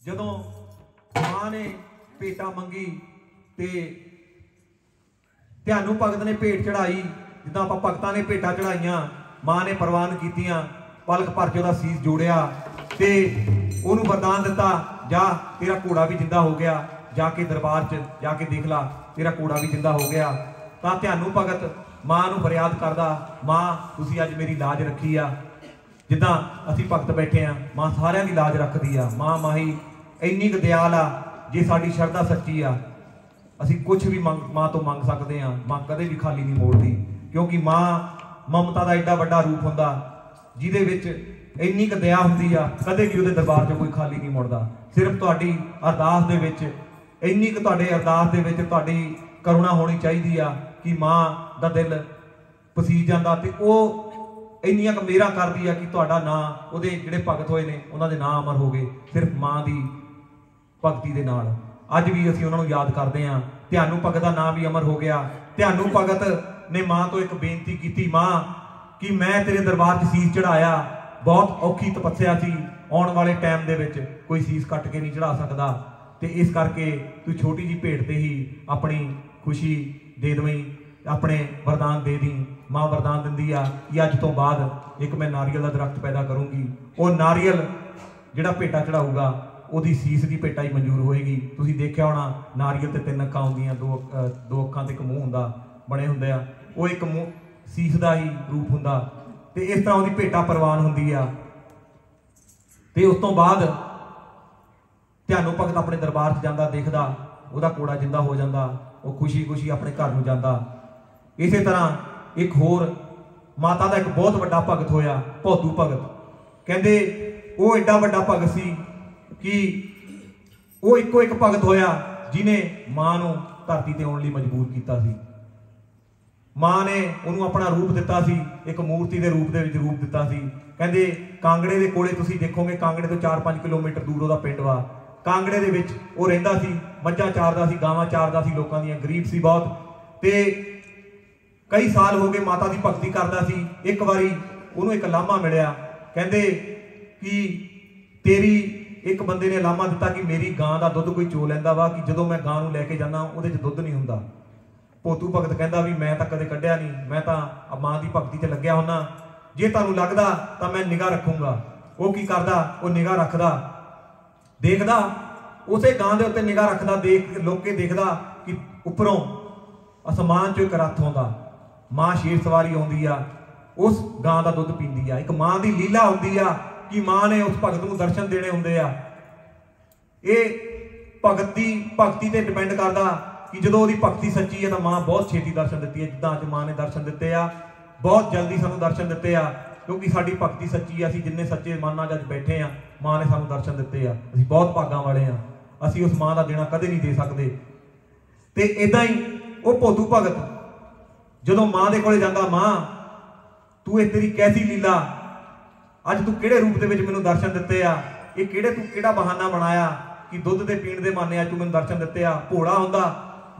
ਜਦੋਂ ਮਾਂ ਨੇ ਭੇਟਾ ਮੰਗੀ ਤੇ ਧਿਆਨੂ ਭਗਤ ਨੇ ਭੇਟ ਚੜਾਈ, ਜਿੱਦਾਂ ਆਪਾਂ ਭਗਤਾਂ ਨੇ ਭੇਟਾਂ ਚੜਾਈਆਂ, ਮਾਂ ਨੇ ਪ੍ਰਵਾਨ ਕੀਤੀਆਂ, ਪਲਕ ਭਰ ਕੇ ਉਹਦਾ ਸੀਸ ਜੋੜਿਆ ਤੇ ਉਹਨੂੰ ਵਰਦਾਨ ਦਿੱਤਾ, ਜਾ ਤੇਰਾ ਘੋੜਾ ਵੀ ਜਿੰਦਾ ਹੋ ਗਿਆ, ਜਾ ਕੇ ਦਰਬਾਰ 'ਚ ਜਾ ਕੇ ਦੇਖ ਲਾ, ਤੇਰਾ ਘੋੜਾ ਵੀ ਜਿੰਦਾ ਹੋ ਗਿਆ। ਤਾਂ ਧਿਆਨੂ ਭਗਤ ਮਾਂ ਨੂੰ ਫਰਿਆਦ ਕਰਦਾ, ਮਾਂ ਤੁਸੀਂ ਅੱਜ ਮੇਰੀ ਲਾਜ ਰੱਖੀ ਆ, ਜਿੱਦਾਂ ਅਸੀਂ ਭਗਤ ਬੈਠੇ ਆ, ਮਾਂ ਸਾਰਿਆਂ ਦੀ ਲਾਜ ਰੱਖਦੀ ਆ। ਮਾਂ ਮਾਹੀ ਇੰਨੀ ਕੁ ਦਿਆਲ ਆ, ਜੇ ਸਾਡੀ ਸ਼ਰਧਾ ਸੱਚੀ ਆ ਅਸੀਂ ਕੁਝ ਵੀ ਮਾਂ ਤੋਂ ਮੰਗ ਸਕਦੇ ਆ। ਮਾਂ ਕਦੇ ਵੀ ਖਾਲੀ ਨਹੀਂ ਮੋੜਦੀ, ਕਿਉਂਕਿ ਮਾਂ ਮਮਤਾ ਦਾ ਐਡਾ ਵੱਡਾ ਰੂਪ ਹੁੰਦਾ ਜਿਹਦੇ ਵਿੱਚ ਇੰਨੀ ਕੁ ਦਇਆ ਹੁੰਦੀ ਆ, ਕਦੇ ਵੀ ਉਹਦੇ ਦਰਬਾਰ 'ਚੋਂ ਕੋਈ ਖਾਲੀ ਨਹੀਂ ਮੁੜਦਾ। ਸਿਰਫ ਤੁਹਾਡੀ ਅਰਦਾਸ ਦੇ ਵਿੱਚ ਇੰਨੀ ਕੁ, ਤੁਹਾਡੇ ਅਰਦਾਸ ਦੇ ਵਿੱਚ ਤੁਹਾਡੀ ਕਰੁਣਾ ਹੋਣੀ ਚਾਹੀਦੀ ਆ ਕਿ ਮਾਂ ਦਾ ਦਿਲ ਪਸੀਜ ਜਾਂਦਾ ਤੇ ਉਹ ਇੰਨੀਆਂ ਕੁ ਮੇਰਾ ਕਰਦੀ ਆ ਕਿ ਤੁਹਾਡਾ ਨਾਂ, ਉਹਦੇ ਜਿਹੜੇ ਭਗਤ ਹੋਏ ਨੇ ਉਹਨਾਂ ਦੇ ਨਾਂ ਅਮਰ ਹੋ ਗਏ ਸਿਰਫ ਮਾਂ ਦੀ ਭਗਤੀ ਦੇ ਨਾਲ। ਅੱਜ ਵੀ ਅਸੀਂ ਉਹਨਾਂ ਨੂੰ ਯਾਦ ਕਰਦੇ ਹਾਂ। ਧਿਆਨੂ ਭਗਤ ਦਾ ਨਾਮ ਵੀ ਅਮਰ ਹੋ ਗਿਆ। ਧਿਆਨੂ ਭਗਤ ਨੇ ਮਾਂ ਤੋਂ ਇੱਕ ਬੇਨਤੀ ਕੀਤੀ, ਮਾਂ ਕਿ ਮੈਂ ਤੇਰੇ ਦਰਬਾਰ 'ਚ ਸੀਸ ਚੜਾਇਆ, ਬਹੁਤ ਔਖੀ ਤਪੱਸਿਆ ਸੀ, ਆਉਣ ਵਾਲੇ ਟਾਈਮ ਦੇ ਵਿੱਚ ਕੋਈ ਸੀਸ ਕੱਟ ਕੇ ਨਹੀਂ ਚੜਾ ਸਕਦਾ, ਤੇ ਇਸ ਕਰਕੇ ਤੂੰ ਛੋਟੀ ਜਿਹੀ ਭੇਟ ਤੇ ਹੀ ਆਪਣੀ ਖੁਸ਼ੀ ਦੇ ਦੇਵੀਂ, ਆਪਣੇ ਵਰਦਾਨ ਦੇ ਦੀ। ਮਾਂ ਵਰਦਾਨ ਦਿੰਦੀ ਆ ਕਿ ਅੱਜ ਤੋਂ ਬਾਅਦ ਇੱਕ ਮੈਂ ਨਾਰੀਅਲ ਦਾ ਦਰਖਤ ਪੈਦਾ ਕਰੂੰਗੀ, ਉਹ ਨਾਰੀਅਲ ਜਿਹੜਾ ਭੇਟਾ ਚੜਾਊਗਾ ਉਹਦੀ ਸੀਸ ਦੀ ਭੇਟਾ ਹੀ ਮਨਜ਼ੂਰ ਹੋਏਗੀ। ਤੁਸੀਂ ਦੇਖਿਆ ਹੋਣਾ ਨਾਰੀਅਲ ਤੇ 3 ਅੱਖਾਂ ਹੁੰਦੀਆਂ, ਦੋ ਅੱਖਾਂ ਤੇ ਇੱਕ ਮੂੰਹ ਹੁੰਦਾ, ਬਣੇ ਹੁੰਦੇ ਆ, ਉਹ ਇੱਕ ਮੂੰਹ ਸੀਸ ਦਾ ਹੀ ਰੂਪ ਹੁੰਦਾ, ਤੇ ਇਸ ਤਰ੍ਹਾਂ ਉਹਦੀ ਭੇਟਾ ਪ੍ਰਵਾਨ ਹੁੰਦੀ ਆ। ਤੇ ਉਸ ਤੋਂ ਬਾਅਦ ਧਿਆਨੂ ਭਗਤ ਆਪਣੇ ਦਰਬਾਰ 'ਚ ਜਾਂਦਾ, ਦੇਖਦਾ ਉਹਦਾ ਘੋੜਾ ਜਿੰਦਾ ਹੋ ਜਾਂਦਾ, ਉਹ ਖੁਸ਼ੀ ਖੁਸ਼ੀ ਆਪਣੇ ਘਰ ਨੂੰ ਜਾਂਦਾ। ਇਸੇ ਤਰ੍ਹਾਂ ਇੱਕ ਹੋਰ ਮਾਤਾ ਦਾ ਇੱਕ ਬਹੁਤ ਵੱਡਾ ਭਗਤ ਹੋਇਆ, ਭੌਤੂ ਭਗਤ। ਕਹਿੰਦੇ ਉਹ ਐਡਾ ਵੱਡਾ ਭਗਤ ਸੀ ਕਿ ਉਹ ਇੱਕੋ ਇੱਕ ਭਗਤ ਹੋਇਆ ਜਿਹਨੇ ਮਾਂ ਨੂੰ ਧਰਤੀ ਤੇ ਆਉਣ ਲਈ ਮਜਬੂਰ ਕੀਤਾ ਸੀ। ਮਾਂ ਨੇ ਉਹਨੂੰ ਆਪਣਾ ਰੂਪ ਦਿੱਤਾ ਸੀ, ਇੱਕ ਮੂਰਤੀ ਦੇ ਰੂਪ ਦੇ ਵਿੱਚ ਰੂਪ ਦਿੱਤਾ ਸੀ। ਕਹਿੰਦੇ ਕਾਂਗੜੇ ਦੇ ਕੋਲੇ ਤੁਸੀਂ ਦੇਖੋਗੇ, ਕਾਂਗੜੇ ਤੋਂ 4-5 ਕਿਲੋਮੀਟਰ ਦੂਰ ਉਹਦਾ ਪਿੰਡ ਵਾ। ਕਾਂਗੜੇ ਦੇ ਵਿੱਚ ਉਹ ਰਹਿੰਦਾ ਸੀ, ਮੱਝਾਂ ਚਾਰਦਾ ਸੀ, ਗਾਵਾਂ ਚਾਰਦਾ ਸੀ, ਲੋਕਾਂ ਦੀਆਂ, ਗਰੀਬ ਸੀ ਬਹੁਤ, ਤੇ ਕਈ ਸਾਲ ਹੋ ਗਏ ਮਾਤਾ ਦੀ ਭਗਤੀ ਕਰਦਾ ਸੀ। ਇੱਕ ਵਾਰੀ ਉਹਨੂੰ ਇੱਕ ਲਾਮਾ ਮਿਲਿਆ, ਕਹਿੰਦੇ ਕਿ ਤੇਰੀ ਇੱਕ ਬੰਦੇ ਨੇ ਲਾਮਾ ਦਿੱਤਾ ਕਿ ਮੇਰੀ ਗਾਂ ਦਾ ਦੁੱਧ ਕੋਈ ਚੋ ਲੈਂਦਾ ਵਾ, ਕਿ ਜਦੋਂ ਮੈਂ ਗਾਂ ਨੂੰ ਲੈ ਕੇ ਜਾਂਦਾ ਉਹਦੇ 'ਚ ਦੁੱਧ ਨਹੀਂ ਹੁੰਦਾ। ਭੌਤੂ ਭਗਤ ਕਹਿੰਦਾ ਵੀ ਮੈਂ ਤਾਂ ਕਦੇ ਕੱਢਿਆ ਨਹੀਂ, ਮੈਂ ਤਾਂ ਮਾਂ ਦੀ ਭਗਤੀ 'ਚ ਲੱਗਿਆ ਹੁੰਨਾ, ਜੇ ਤੁਹਾਨੂੰ ਲੱਗਦਾ ਤਾਂ ਮੈਂ ਨਿਗਾਹ ਰੱਖੂੰਗਾ। ਉਹ ਕੀ ਕਰਦਾ, ਉਹ ਨਿਗਾਹ ਰੱਖਦਾ, ਦੇਖਦਾ, ਉਸੇ ਗਾਂ ਦੇ ਉੱਤੇ ਨਿਗਾਹ ਰੱਖਦਾ, ਦੇਖ ਲੁੱਕ ਕੇ ਦੇਖਦਾ ਕਿ ਉੱਪਰੋਂ ਅਸਮਾਨ 'ਚੋਂ ਇੱਕ ਰੱਥ ਆਉਂਦਾ, ਮਾਂ ਸ਼ੇਰ ਸਵਾਰੀ ਆਉਂਦੀ ਆ, ਉਸ ਗਾਂ ਦਾ ਦੁੱਧ ਪੀਂਦੀ ਆ। ਇੱਕ ਮਾਂ ਦੀ ਲੀਲਾ ਹੁੰਦੀ ਆ ਕਿ ਮਾਂ ਨੇ ਉਸ ਭਗਤ ਨੂੰ ਦਰਸ਼ਨ ਦੇਣੇ ਹੁੰਦੇ ਆ। ਇਹ ਭਗਤੀ ਤੇ ਡਿਪੈਂਡ ਕਰਦਾ कि जो ਉਹਦੀ ਭਗਤੀ ਸੱਚੀ ਹੈ ਤਾਂ ਮਾਂ बहुत ਛੇਤੀ दर्शन ਦਿੱਤੀ है, जिद्दां ਅੱਜ मां ने दर्शन ਦਿੱਤੇ ਆ, बहुत जल्दी ਸਾਨੂੰ दर्शन ਦਿੱਤੇ ਆ, क्योंकि ਸਾਡੀ ਭਗਤੀ ਸੱਚੀ ਹੈ। ਅਸੀਂ ਜਿੰਨੇ ਸੱਚੇ ਮਨ ਨਾਲ ਅੱਜ ਬੈਠੇ ਆ, ਮਾਂ ਨੇ ਸਾਨੂੰ ਦਰਸ਼ਨ ਦਿੱਤੇ ਆ, ਅਸੀਂ ਬਹੁਤ ਭਾਗਾਂ ਵਾਲੇ ਆ। ਅਸੀਂ ਉਸ ਮਾਂ ਦਾ ਦੇਣਾ ਕਦੇ ਨਹੀਂ ਦੇ ਸਕਦੇ। ਤੇ ਇਦਾਂ ਹੀ ਉਹ ਭੋਦੂ ਭਗਤ ਜਦੋਂ ਮਾਂ ਦੇ ਕੋਲੇ ਜਾਂਦਾ, ਮਾਂ ਤੂੰ ਇਹ ਤੇਰੀ ਕੈਸੀ ਲੀਲਾ, ਅੱਜ ਤੂੰ ਕਿਹੜੇ ਰੂਪ ਦੇ ਵਿੱਚ ਮੈਨੂੰ ਦਰਸ਼ਨ ਦਿੱਤੇ ਆ, ਇਹ ਕਿਹੜਾ ਬਹਾਨਾ ਬਣਾਇਆ कि दुध के पीण के माने अज तू मैंने दर्शन दिते आ। भोला हुंदा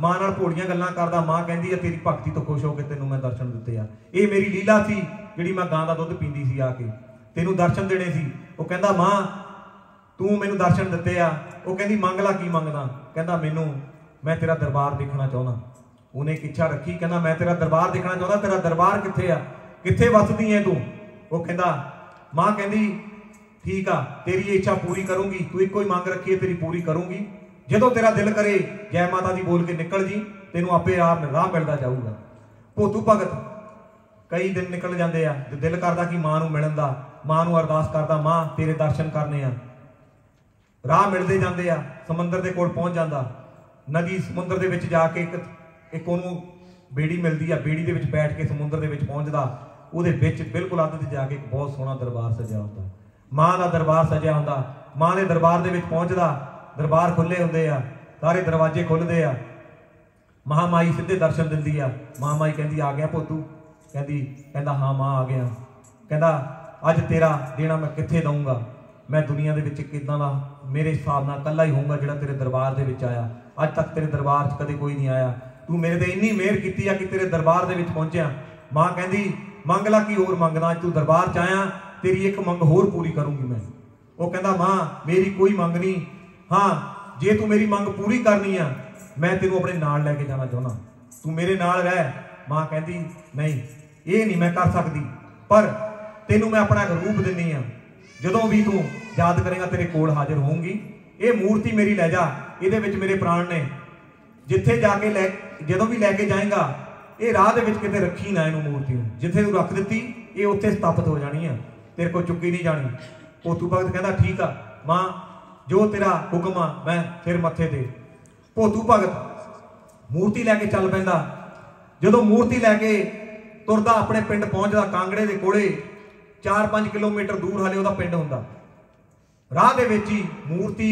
मां नाल भोलियां गल्लां करदा, मां कहंदी है तेरी भगती तो खुश होकर तेनों मैं दर्शन दिते आ। ये मेरी लीला सी जिहड़ी मैं गां दा दुध पींदी सी, आके तेनों दर्शन देने सी। वो कहंदा मां तू मैनूं दर्शन दिते आ। वो कहंदी मंग ला की मंगदा, कहंदा मैनूं मैं तेरा दरबार देखना चाहुंदा। उन्हें एक इच्छा रखी, कहंदा मैं तेरा दरबार देखना चाहुंदा, तेरा दरबार कित्थे आ, कित्थे वसदी है तू। वो कहंदा मां कहंदी ठीक आ, तेरी इच्छा पूरी करूंगी, तू एक ही मंग रखी है तेरी पूरी करूंगी। जदों तेरा दिल करे जय माता दी बोल के निकल जी, तेनों आपे राह मिलता जाऊगा। भोतू भगत कई दिन निकल जाते हैं, तो दिल करता कि मां नूं मिलण दा, मां नूं अरदास करता मां तेरे दर्शन करने आ। राह मिलते जाते आ, समुंदर के कोल पहुंच जाता, नदी समुंदर के विच जाके एक उहनूं बेड़ी मिलती है, बेड़ी के विच बैठ के समुंदर के विच पहुंचदा, उहदे विच बिल्कुल अंत ते जाके एक बहुत सोहना दरबार सजिया हुंदा, मां का दरबार सजिया हुंदा। मां के दरबार के पहुंचदा, दरबार खुले हुंदे आ, सारे दरवाजे खुलते आ, महामाई सीधे दर्शन दिंदी आ। महामाई कहंदी आ गया पोतू, कहंदा हाँ मां आ गया। कहंदा अज तेरा देना मैं कित्थे दूंगा, मैं दुनिया दे विच किदां दा मेरे हिसाब नाल कल्ला ही होऊंगा जिहड़ा तेरे दरबार दे विच आया। अज तक तेरे दरबार च कदे कोई नहीं आया, तू मेरे ते इन्नी मेहर कीती आ कि तेरे दरबार दे विच पहुंचिया। मां कहंदी मंग ला की होर मंगदा, तू दरबार च आया तेरी एक मंग होर पूरी करूंगी मैं। वो कहंदा मां मेरी कोई मंग नहीं, हाँ जे तू मेरी मंग पूरी करनी आ मैं तेनों अपने नाल लैके जाना चाहुंदा, तू मेरे नाल रह। मां कहंदी नहीं ये नहीं मैं कर सकती, पर तेनों मैं अपना एक रूप दिन्नी आ, जदों भी तू याद करेगा तेरे कोल हाजिर होऊंगी। ये मूर्ति मेरी लै जा, इहदे विच मेरे प्राण ने, जिथे जाके जदों भी लैके जाएगा ये राह दे विच किते रखी ना इहनूं मूर्ति नूं, जिथे तू रख दित्ती ये उत्थे स्थापित हो जानी है, तेरे को चुकी नहीं जानी। भोतू भगत कहता ठीक आ मां जो तेरा हुक्म आ मैं सिर मत्थे ते। भोतू भगत मूर्ति लैके चल पैंदा, जदों मूर्ति लैके तुरदा अपने पिंड पहुंचदा, कांगड़े दे कोले 4-5 किलोमीटर दूर हाले उहदा पिंड हुंदा। राह दे विच ही मूर्ति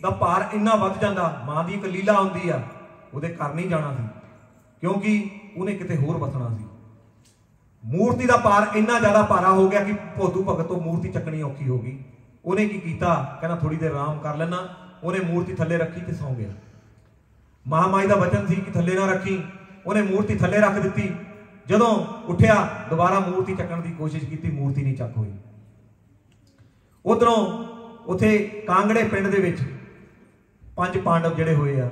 दा भार इन्ना वध जांदा, मां दी इक लीला हुंदी आ, उहदे घर नहीं जाना सी क्योंकि उहने किते होर वसना सी। मूर्ति का भार इन्ना ज्यादा भारा हो गया कि भोतू भगत तो मूर्ति चकनी औखी हो गई। उन्हें की कीता, कहना थोड़ी देर आराम कर लेना, उन्हें मूर्ति थले रखी ते सौ गया। महामाई का वचन सी कि थले ना रखी, उन्हें मूर्ति थले रख दी। जदों उठिया दोबारा मूर्ति चकन की कोशिश की, मूर्ति नहीं चक हुई। उधरों उथे कांगड़े पिंड दे विच 5 पांडव जिहड़े होए आ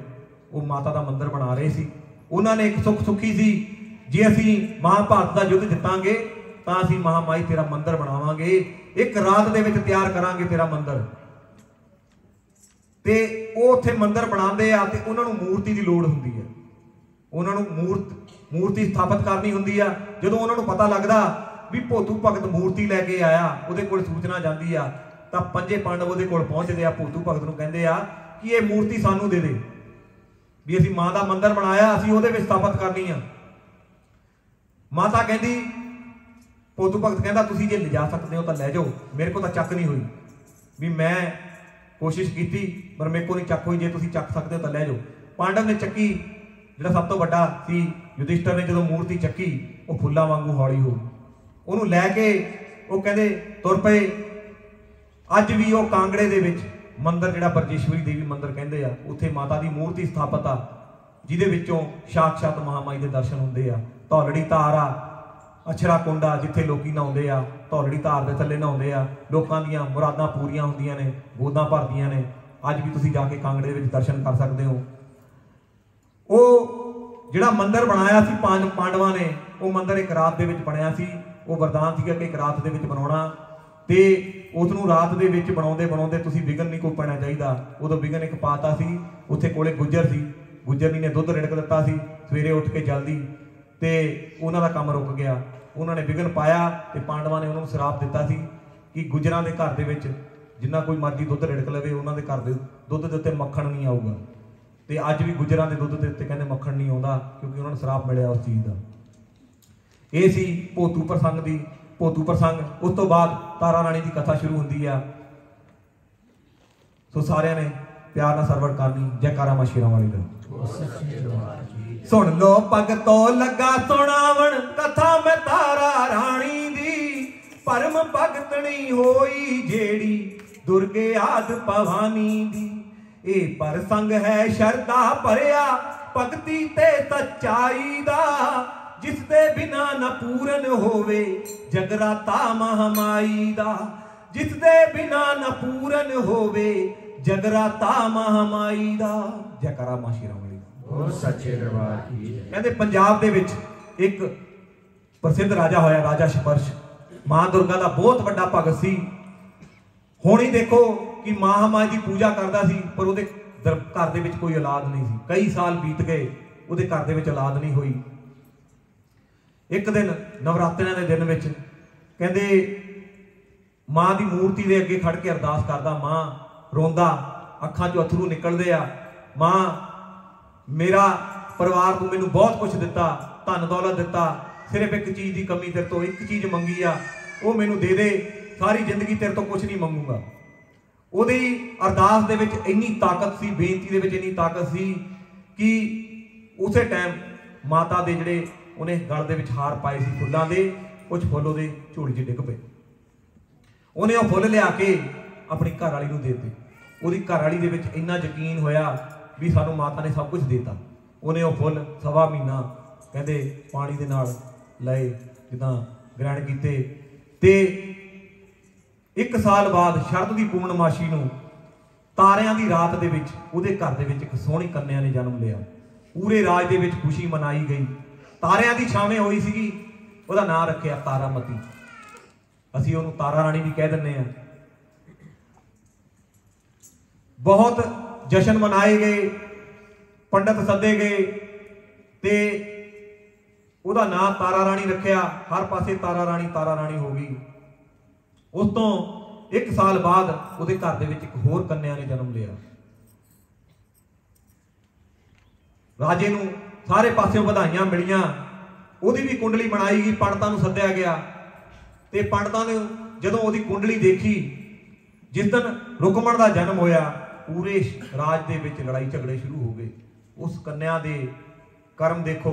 वो माता का मंदिर बना रहे सी। उन्होंने एक सुख सुखी सी, जे असीं महाभारत का युद्ध जितांगे तां असीं महामाई तेरा मंदिर बनावांगे, एक रात दे विच तैयार करांगे तेरा मंदिर। ते वो उत्थे मंदिर बनाते आ ते उन्हां नूं मूर्ति की लोड़ हुंदी है, उन्हां नूं मूर्ति स्थापित करनी हुंदी आ। जदों उन्हां नूं पता लगदा भी भोतू भगत मूर्ति लैके आया, उहदे कोल सूचना जांदी आ, तां 5 पांडव उहदे कोल पहुंचदे आ, भोतू भगत नूं कहंदे आ कि ये मूर्ति सानूं दे दे, भी असीं मां दा मंदिर बनाया, असीं उहदे विच स्थापित करनी आ। माता कहती, भोतू भगत कहता तुसीं जे लिजा सकते हो तो लै जाओ, मेरे को तो चक नहीं हुई, भी मैं कोशिश की पर मेरे को नहीं चक हुई, जे तुसीं चक सकते हो तो लै जाओ। पांडव ने चक्की, जिहड़ा सब तो वड्डा सी युधिष्ठिर ने जदों मूर्ति चक्की वो फुल्लां वांगू हौली हो, उहनूं लैके वो कहंदे तुर पए। अज भी वो कांगड़े दे विच मंदिर जिहड़ा बरजेश्वरी देवी मंदिर कहंदे आ, उत्थे माता दी मूर्ति स्थापित आ, जिहदे विचों साक्षात महामाई दे दर्शन हुंदे आ। धौलड़ी धार आ, अछरा कुंडा जिथे लोग नहाउंदे आ, धौलड़ी धार के थले नहाउंदे आ, लोकां दीयां मुरादां पूरीआं हुंदियां ने, गोदां भरदियां ने। अज भी तुसीं जाके कांगड़े विच दर्शन कर सकते हो। वो जिहड़ा मंदिर बनाया सी पांडवां ने, वो मंदिर एक रात दे विच बनिया सी। वो वरदान सीगा कि एक रात दे विच बनाउणा, ते उसनूं रात दे विच बनाउंदे बनाउंदे तुसीं विघन नहीं कोई पैना चाहीदा। उदों विघन एक पाता सी, उत्थे कोले गुज्जर सी, गुज्जरनी ने दुੱਧ रिड़क दिता सी। सवेरे उठ के जल्दी ते उन्हां दा काम रुक गया, उन्होंने विघन पाया ते पांडवां ने उन्होंने श्राप दिता सी कि गुज्जरां दे घर दे विच जिन्ना कोई मर्जी दुੱਧ रिड़क लवे, उन्हां दे घर दे दुੱਧ दे उत्ते मक्खण नहीं आऊगा। ਤੇ ਅੱਜ ਵੀ ਗੁੱਜਰਾਂ ਦੇ ਦੁੱਧ ਦੇ ਉੱਤੇ ਕਹਿੰਦੇ ਮੱਖਣ ਨਹੀਂ ਆਉਂਦਾ, ਕਿਉਂਕਿ ਉਹਨਾਂ ਨੂੰ ਸ਼ਰਾਪ ਮਿਲਿਆ ਉਸ ਚੀਜ਼ ਦਾ। ਇਹ ਸੀ ਭੋਤੂ ਪ੍ਰਸੰਗ ਦੀ ਭੋਤੂ ਪ੍ਰਸੰਗ। ਉਸ ਤੋਂ ਬਾਅਦ ਤਾਰਾ ਰਾਣੀ ਦੀ ਕਥਾ ਸ਼ੁਰੂ ਹੁੰਦੀ ਆ। ਸੋ ਸਾਰਿਆਂ ਨੇ ਪਿਆਰ ਨਾਲ ਸਰਵਣ ਕਰਨੀ। ਜੈਕਾਰਾ ਮਾਂ ਸ਼ੇਰਾਂ ਵਾਲੀ ਦਾ। सुन लो भगतो लगा सुनावन कथा मैं तारा रानी दी, परम भगतनी होई जेड़ी दुर्गे आद भवानी दी। ए प्रसंग है शरदा भरिया भगती ते सच्चाई दा, जिस दे बिना न पूरन होवे जगराता महामाई दा, जिस दे बिना न पूरन होवे जगराता महामाई दा। जयकारा मां शेरां वाली सच्चे दरबार की। कहते पंजाब दे विच एक प्रसिद्ध राजा होया, राजा शपर्श। मां दुर्गा दा बहुत वड्डा भगत सी। हुण ही देखो कि महामाई की पूजा करता सी, पर उहदे घर दे विच कोई औलाद नहीं सी। कई साल बीत गए, उहदे घर दे विच औलाद नहीं हुई। एक दिन नवरात्रियां दे दिन विच कहंदे मां की मूर्ति दे अगे खड़ के अरदास करदा, मां रोंदा, अखां चों अथरू निकलदे आ, मां मेरा परिवार तू मैनू बहुत कुछ दिता, धन दौलत दिता, सिर्फ एक चीज़ की कमी तेरे तो, एक चीज़ मंगी आ, वो मैनू दे दे, सारी जिंदगी तेरे तो कुछ नहीं मंगूंगा। ਉਹਦੀ अरदास ਦੇ ਵਿੱਚ ਇੰਨੀ ਤਾਕਤ ਸੀ, ਬੇਨਤੀ ਦੇ ਵਿੱਚ ਇੰਨੀ ਤਾਕਤ ਸੀ ਕਿ ਉਸੇ ਟਾਈਮ ਮਾਤਾ ਦੇ ਜਿਹੜੇ ਉਹਨੇ ਗਲ ਦੇ ਵਿੱਚ ਹਾਰ ਪਾਏ ਸੀ ਫੁੱਲਾਂ ਦੇ, ਕੁਝ ਫੁੱਲ ਉਹਦੇ ਝੋਲੀ 'ਚ ਡਿੱਗ ਪਏ। ਉਹਨੇ ਉਹ ਫੁੱਲ ਲਿਆ ਕੇ ਆਪਣੀ ਘਰ ਵਾਲੀ ਨੂੰ ਦੇ ਦਿੱਤੇ। ਉਹਦੀ ਘਰ ਵਾਲੀ ਦੇ ਵਿੱਚ ਇੰਨਾ ਯਕੀਨ ਹੋਇਆ ਵੀ ਸਾਨੂੰ ਮਾਤਾ ਨੇ ਸਭ ਕੁਝ ਦੇਤਾ। ਉਹਨੇ ਉਹ ਫੁੱਲ ਸਵਾ ਮਹੀਨਾ ਕਹਿੰਦੇ ਪਾਣੀ ਦੇ ਨਾਲ ਲਏ, ਜਿੱਦਾਂ ਗ੍ਰਹਿਣ ਕੀਤੇ। ਤੇ 1 ਸਾਲ ਬਾਅਦ ਸ਼ਰਦ ਦੀ ਪੂਰਨਮਾਸ਼ੀ ਨੂੰ ਤਾਰਿਆਂ ਦੀ ਰਾਤ ਦੇ ਵਿੱਚ ਉਹਦੇ ਘਰ ਦੇ ਵਿੱਚ ਇੱਕ ਸੋਹਣੀ ਕੰਨਿਆ ਨੇ ਜਨਮ ਲਿਆ। ਪੂਰੇ ਰਾਜ ਦੇ ਵਿੱਚ ਖੁਸ਼ੀ ਮਨਾਈ ਗਈ। ਤਾਰਿਆਂ ਦੀ ਛਾਵੇਂ ਹੋਈ ਸੀਗੀ, ਉਹਦਾ ਨਾਂ ਰੱਖਿਆ ਤਾਰਾਮਤੀ। ਅਸੀਂ ਉਹਨੂੰ ਤਾਰਾ ਰਾਣੀ ਵੀ ਕਹਿ ਦਿੰਦੇ ਆ। बहुत जश्न मनाए गए, पंडित सदे गए, ते ਉਹਦਾ नाम तारा रानी रखिया। हर पासे तारा रानी हो गई। उस तो 1 साल बाद ਉਹਦੇ घर ਦੇ ਵਿੱਚ ਇੱਕ ਹੋਰ ਕੰਨਿਆ ਨੇ जन्म लिया। राजे ਨੂੰ ਸਾਰੇ ਪਾਸਿਓਂ ਵਧਾਈਆਂ ਮਿਲੀਆਂ। ਉਹਦੀ ਵੀ ਕੁੰਡਲੀ ਬਣਾਈ ਗਈ, ਪੰਡਤਾਂ ਨੂੰ ਸੱਦਿਆ ਗਿਆ ਤੇ ਪੰਡਤਾਂ ਨੇ ਜਦੋਂ ਉਹਦੀ ਕੁੰਡਲੀ ਦੇਖੀ, ਜਿਸ ਦਿਨ ਰੁਕਮਣ ਦਾ ਜਨਮ ਹੋਇਆ, पूरे राज दे विच लड़ाई झगड़े शुरू हो गए। उस कन्या दे कर्म देखो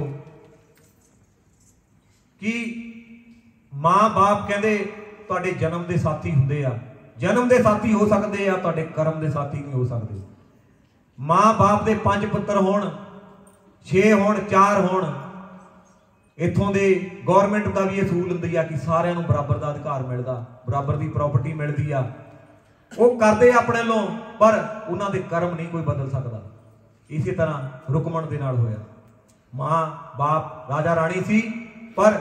कि मां बाप कहते तुहाडे जन्म दे साथी हुंदे आ, जन्म दे साथी हो सकते आ, तुहाडे कर्म दे साथी नहीं हो सकते। मां बाप दे 5 पुत्र होण, 6 होण, 4 होण, इत्थों दे गौरमेंट का भी असूल हुंदी आ कि सारिआं नूं बराबर दा अधिकार मिलदा, बराबर दी प्रॉपर्टी मिलदी आ। वो करते अपने लो, पर उन्हां दे कर्म नहीं कोई बदल सकता। इसी तरह रुकमण दे नाल होया। मां बाप राजा रानी सी, पर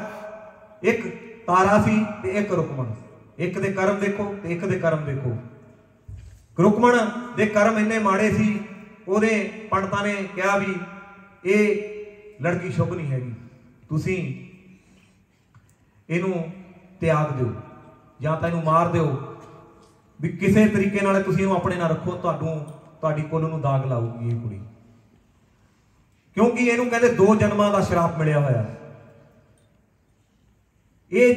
एक तारा सी ते एक रुकमण। एक दे कर्म देखो ते एक दे कर्म देखो। रुकमण दे कर्म इन्ने माड़े सी, ओहदे पंडितां ने कहा भी ये लड़की शुभ नहीं हैगी, तुसीं इहनूं त्याग दिओ जां तां इहनूं मार दिओ, भी किसी तरीके नाल तुसीं इहनूं अपने नाल रखो, तुहाडी कुल नूं दाग लाऊगी ये कुड़ी। क्योंकि इहनूं कहंदे 2 जन्मां दा श्राप मिलिया होया। ये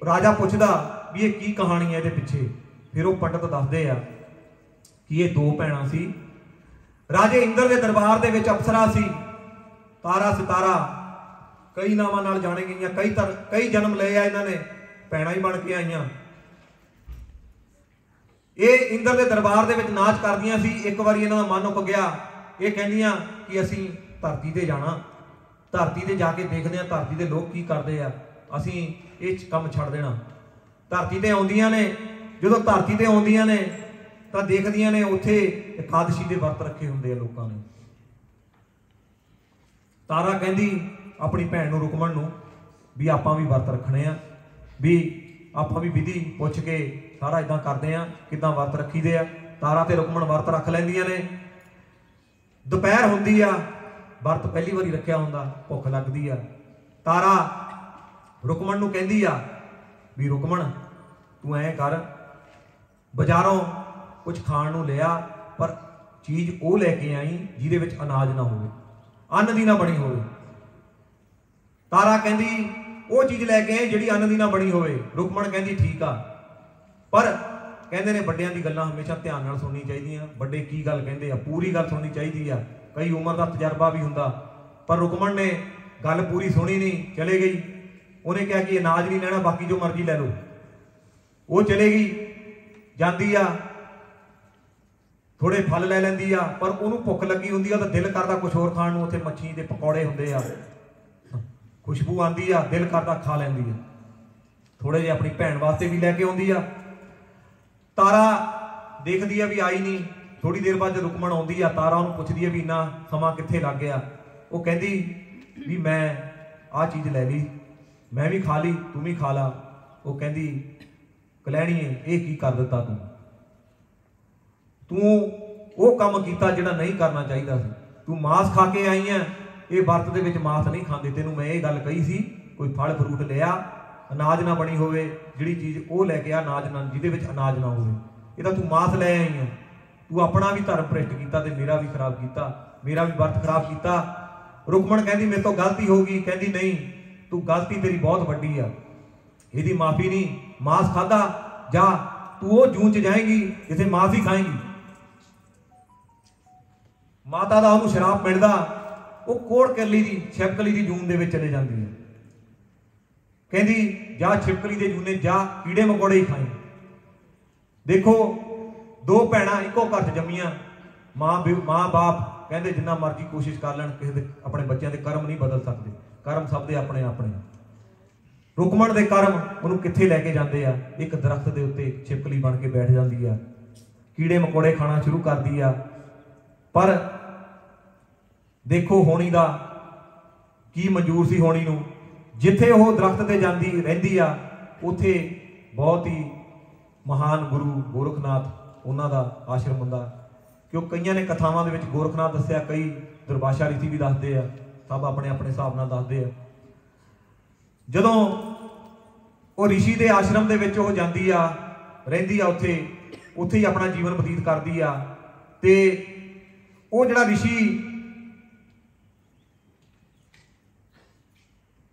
राजा पुछदा भी ये की कहानी है इहदे पिछे। फिर वो पंडित दसदे आ कि ये 2 भैणां सी। राजे इंद्र दे दरबार दे विच अप्सरा सी, तारा सितारा, कई नामां नाल जाने गईयां, कई जन्म लए आ इन्हां ने, भैणां ही बन के आईयां। ये इंद्र के दरबार दे विच नाच करदियां सी। एक बारी इन्हां दा मन उप गया, ये कहंदियां कि असीं धरती ते जाना, धरती ते जाके देखदे आ धरती दे लोग की करदे आ, असीं इह काम छड्ड देना। धरती ते आउंदियां ने, जदों धरती ते आउंदियां ने तां देखदियां ने उत्थे एकादशी दे वर्त रखे हुंदे आ लोकां ने। तारा कहंदी अपनी भैण नूं रुकमण नूं भी आपां भी वर्त रखणे आ, भी आपां भी विधि पुछ के सारा इदां करदे आ, किदां वर्त रखीदे आ। तारा ते रुकमण वर्त रख लैंदियां ने। दोपहर हुंदी आ, वर्त पहली वारी रखिया हुंदा, भुख लगदी आ। तारा रुकमण नूं कहंदी आ भी रुकमण तू ऐ कर, बाजारों कुछ खाण नूं लिया, पर चीज़ वो लैके आई जिहदे विच अनाज ना होवे, अन्न दी ना बनी होवे। तारा कहंदी वो चीज़ लैके आई जिहड़ी अन्न दी ना बनी होवे। रुकमण कहंदी ठीक आ, पर कहंदे ने वड्डियां दी गल्लां हमेशा ध्यान नाल सुननी चाहीदियां। वड्डे की गल कहंदे आ पूरी गल सुननी चाहीदी आ। कई उम्र का तजर्बा भी हुंदा, पर रुकमण ने गल पूरी सुनी नहीं, चले गई। उन्हें कहा कि अनाज नहीं लेना, बाकी जो मर्जी लै लो। वो चले गई, जाती आ, थोड़े फल लै लैंदी आ, पर उन्होंने भुख लगी हुंदी आ, तो दिल करता कुछ होर खाण नूं। उत्थे मच्छी दे पकौड़े हुंदे आ, खुशबू आती आ, दिल करता खा लैंदी आ। थोड़े जे अपनी भैन वास्ते भी लैके आउंदी आ। तारा देखदी आ भी आई नहीं, थोड़ी देर बाद जब रुकमण आउंदी आ, तारा उन्होंने पुछदी आ भी इन्ना समा कित्थे लग गया। वो कहंदी भी मैं आ चीज़ लै ली, मैं भी खा ली, तू भी खा ला। वो कहंदी कलैणीए ये की कर दिता तू वो काम कीता जिहड़ा नहीं करना चाहिदा सी। तू मांस खा के आई है, ये वर्त दे विच मांस नहीं खांदे। तैनूं मैं ये गल कही सी, कोई फल फ्रूट लिया, अनाज ना बनी होवे, जिहड़ी चीज़ वो लैके आ अनाज ना, जिहदे विच अनाज ना होवे। ये तां तू मांस लै आई है, तू अपना भी धर्म भ्रिष्ट कीता ते मेरा भी खराब कीता, मेरा भी वर्त खराब कीता। रुकमण कहंदी मेरे तो गलती होगी। कहंदी नहीं, तू गलती तेरी बहुत वड्डी आ, इहदी माफ़ी नहीं। मांस खादा जा, तू वो जून च जाएगी जिथे मांस ही खाएगी। माता दा उहनूं शराप मिलदा, वो कोड़ करली दी छिपकली दी जून दे विच चले जांदी है। कहंदी जा छिपकली दे जूने जा, कीड़े मकोड़े ही खाए। देखो दो भैणां इक्को घर च जम्मियां, माँ बाप कहते जिन्ना मर्जी कोशिश कर लैण, किसी दे अपने बच्चों के कर्म नहीं बदल सकते, कर्म सब दे अपने अपने। रुकमण दे कर्म उन्होंने कित्थे लैके जाते आ। एक दरख्त के उत्ते छिपकली बन के बैठ जाती आ, कीड़े मकोड़े खाना शुरू करती आ। पर देखो होनी दा की मंजूर सी होनी नूं, जिथे वो दरख्त ते जाती रहिंदी आ, उत्थे बहुत ही महान गुरु गोरखनाथ उन्हां दा आश्रम हुंदा। क्यों कईयां ने कथावां दे विच गोरखनाथ दस्सिया, कई दुर्भाषा रीति भी दसदे आ, सब अपने अपने हिसाब नाल दसदे आ। जदों वो ऋषि दे आश्रम दे विच वो जांदी आ, रहिंदी आ, उत्थे ही अपना जीवन बतीत करदी आ। ते वो जिहड़ा ऋषि,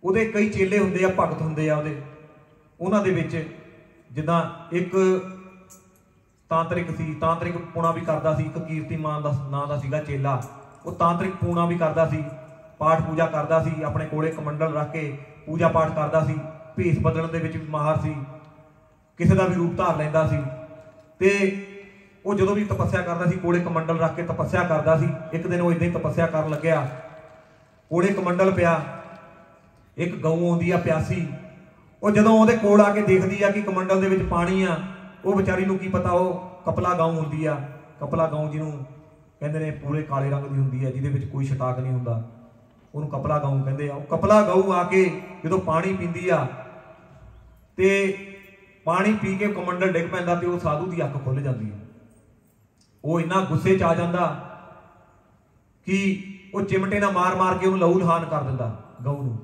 ਉਹਦੇ कई चेले हुंदे आ, भगत हुंदे आ ਉਹਦੇ, ਉਹਨਾਂ ਦੇ ਵਿੱਚ ਜਿੱਦਾਂ ਇੱਕ तांत्रिक सी, तांत्रिक पूणा भी करता सी। एक कीर्तिमान दा नां दा सीगा चेला, वो तांत्रिक पूणा भी करता सी, पाठ पूजा करता सी, अपने कोले कमंडल रख के पूजा पाठ करता सी, भेस बदलण दे विच भी माहर सी, किसी का भी रूप धार लैंदा सी। ते वो जदों भी तपस्या करता सी, कोले कमंडल रख के तपस्या करता सी। एक दिन वो इदां ही तपस्या करन लग्या, कोले कमंडल पिया, एक गऊ आउंदी आ प्यासी। वो जदों उहदे कोल आके देखदी आ कि कमंडल दे विच पानी आ, वो बेचारी नूं की पता वो कपला गाऊं हुंदी आ। कपला गाऊं जिन्हों कहंदे ने पूरे काले रंग की हुंदी है, जिहदे विच कोई छटाक नहीं हुंदा, उहनूं कपला गाऊं कहंदे आ। कपला गाऊं आके जदों पानी पींदी आ ते पानी पी के कमंडल डिग पैंदा ते वो साधु की अख खुल जाती है। वो इन्ना गुस्से च आ जांदा कि वो चिमटे नाल मार मार के उहनूं लहू लहान कर दिंदा गऊ नूं।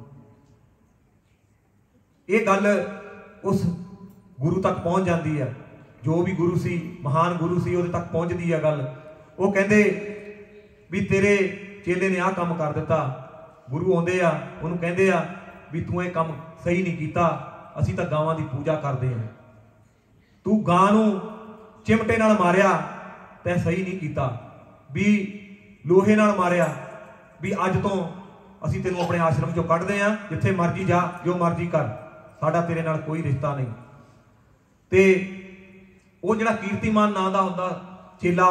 ये गल उस गुरु तक पहुँच जाती है, जो भी गुरु सी, महान गुरु सी, उहदे तक पहुँचती है गल। वो कहते भी तेरे चेले ने आ काम कर दिता। गुरु आउंदे आ, उहनूं कहंदे आ भी तूं ये काम सही नहीं कीता, असीं तां गावां दी पूजा करदे आ, तू गां नूं चिमटे नाल मारिया तैं सही नहीं कीता, भी लोहे नाल मारिया, भी अज तो असीं तैनूं अपने आश्रम चों कढदे आ, जिथे मर्जी जा, जो मर्जी कर, साडा तेरे नाल कोई रिश्ता नहीं। ते वो जिहड़ा कीर्तिमान नां दा हुंदा चेला,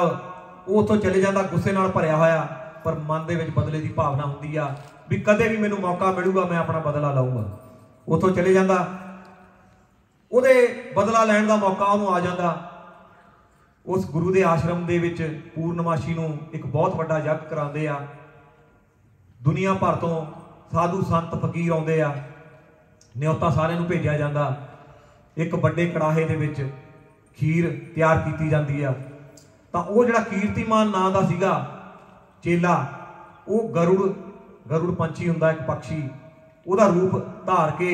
वो उत्थों चले जाता गुस्से नाल भरिया होया, पर मन दे विच बदले की भावना हुंदी आ भी कदे भी मैनूं मौका मिलूगा मैं अपना बदला लाऊंगा। उत्थों चले जाता, उहदे बदला लैण दा मौका उहनूं आ जाता। उस गुरु दे आश्रम दे विच पूर्णमाशी नूं एक बहुत वड्डा यज्ञ कराउंदे आ, दुनिया भर तो साधु संत फकीर आउंदे आ, न्योता सारिआं नूं भेजिआ जांदा। एक वड्डे कड़ाहे दे विच खीर तैयार की जाती है। तो वह जिहड़ा कीर्तिमान नां दा सीगा चेला, वो गरुड़ पंछी हुंदा, एक पक्षी, उहदा रूप धार के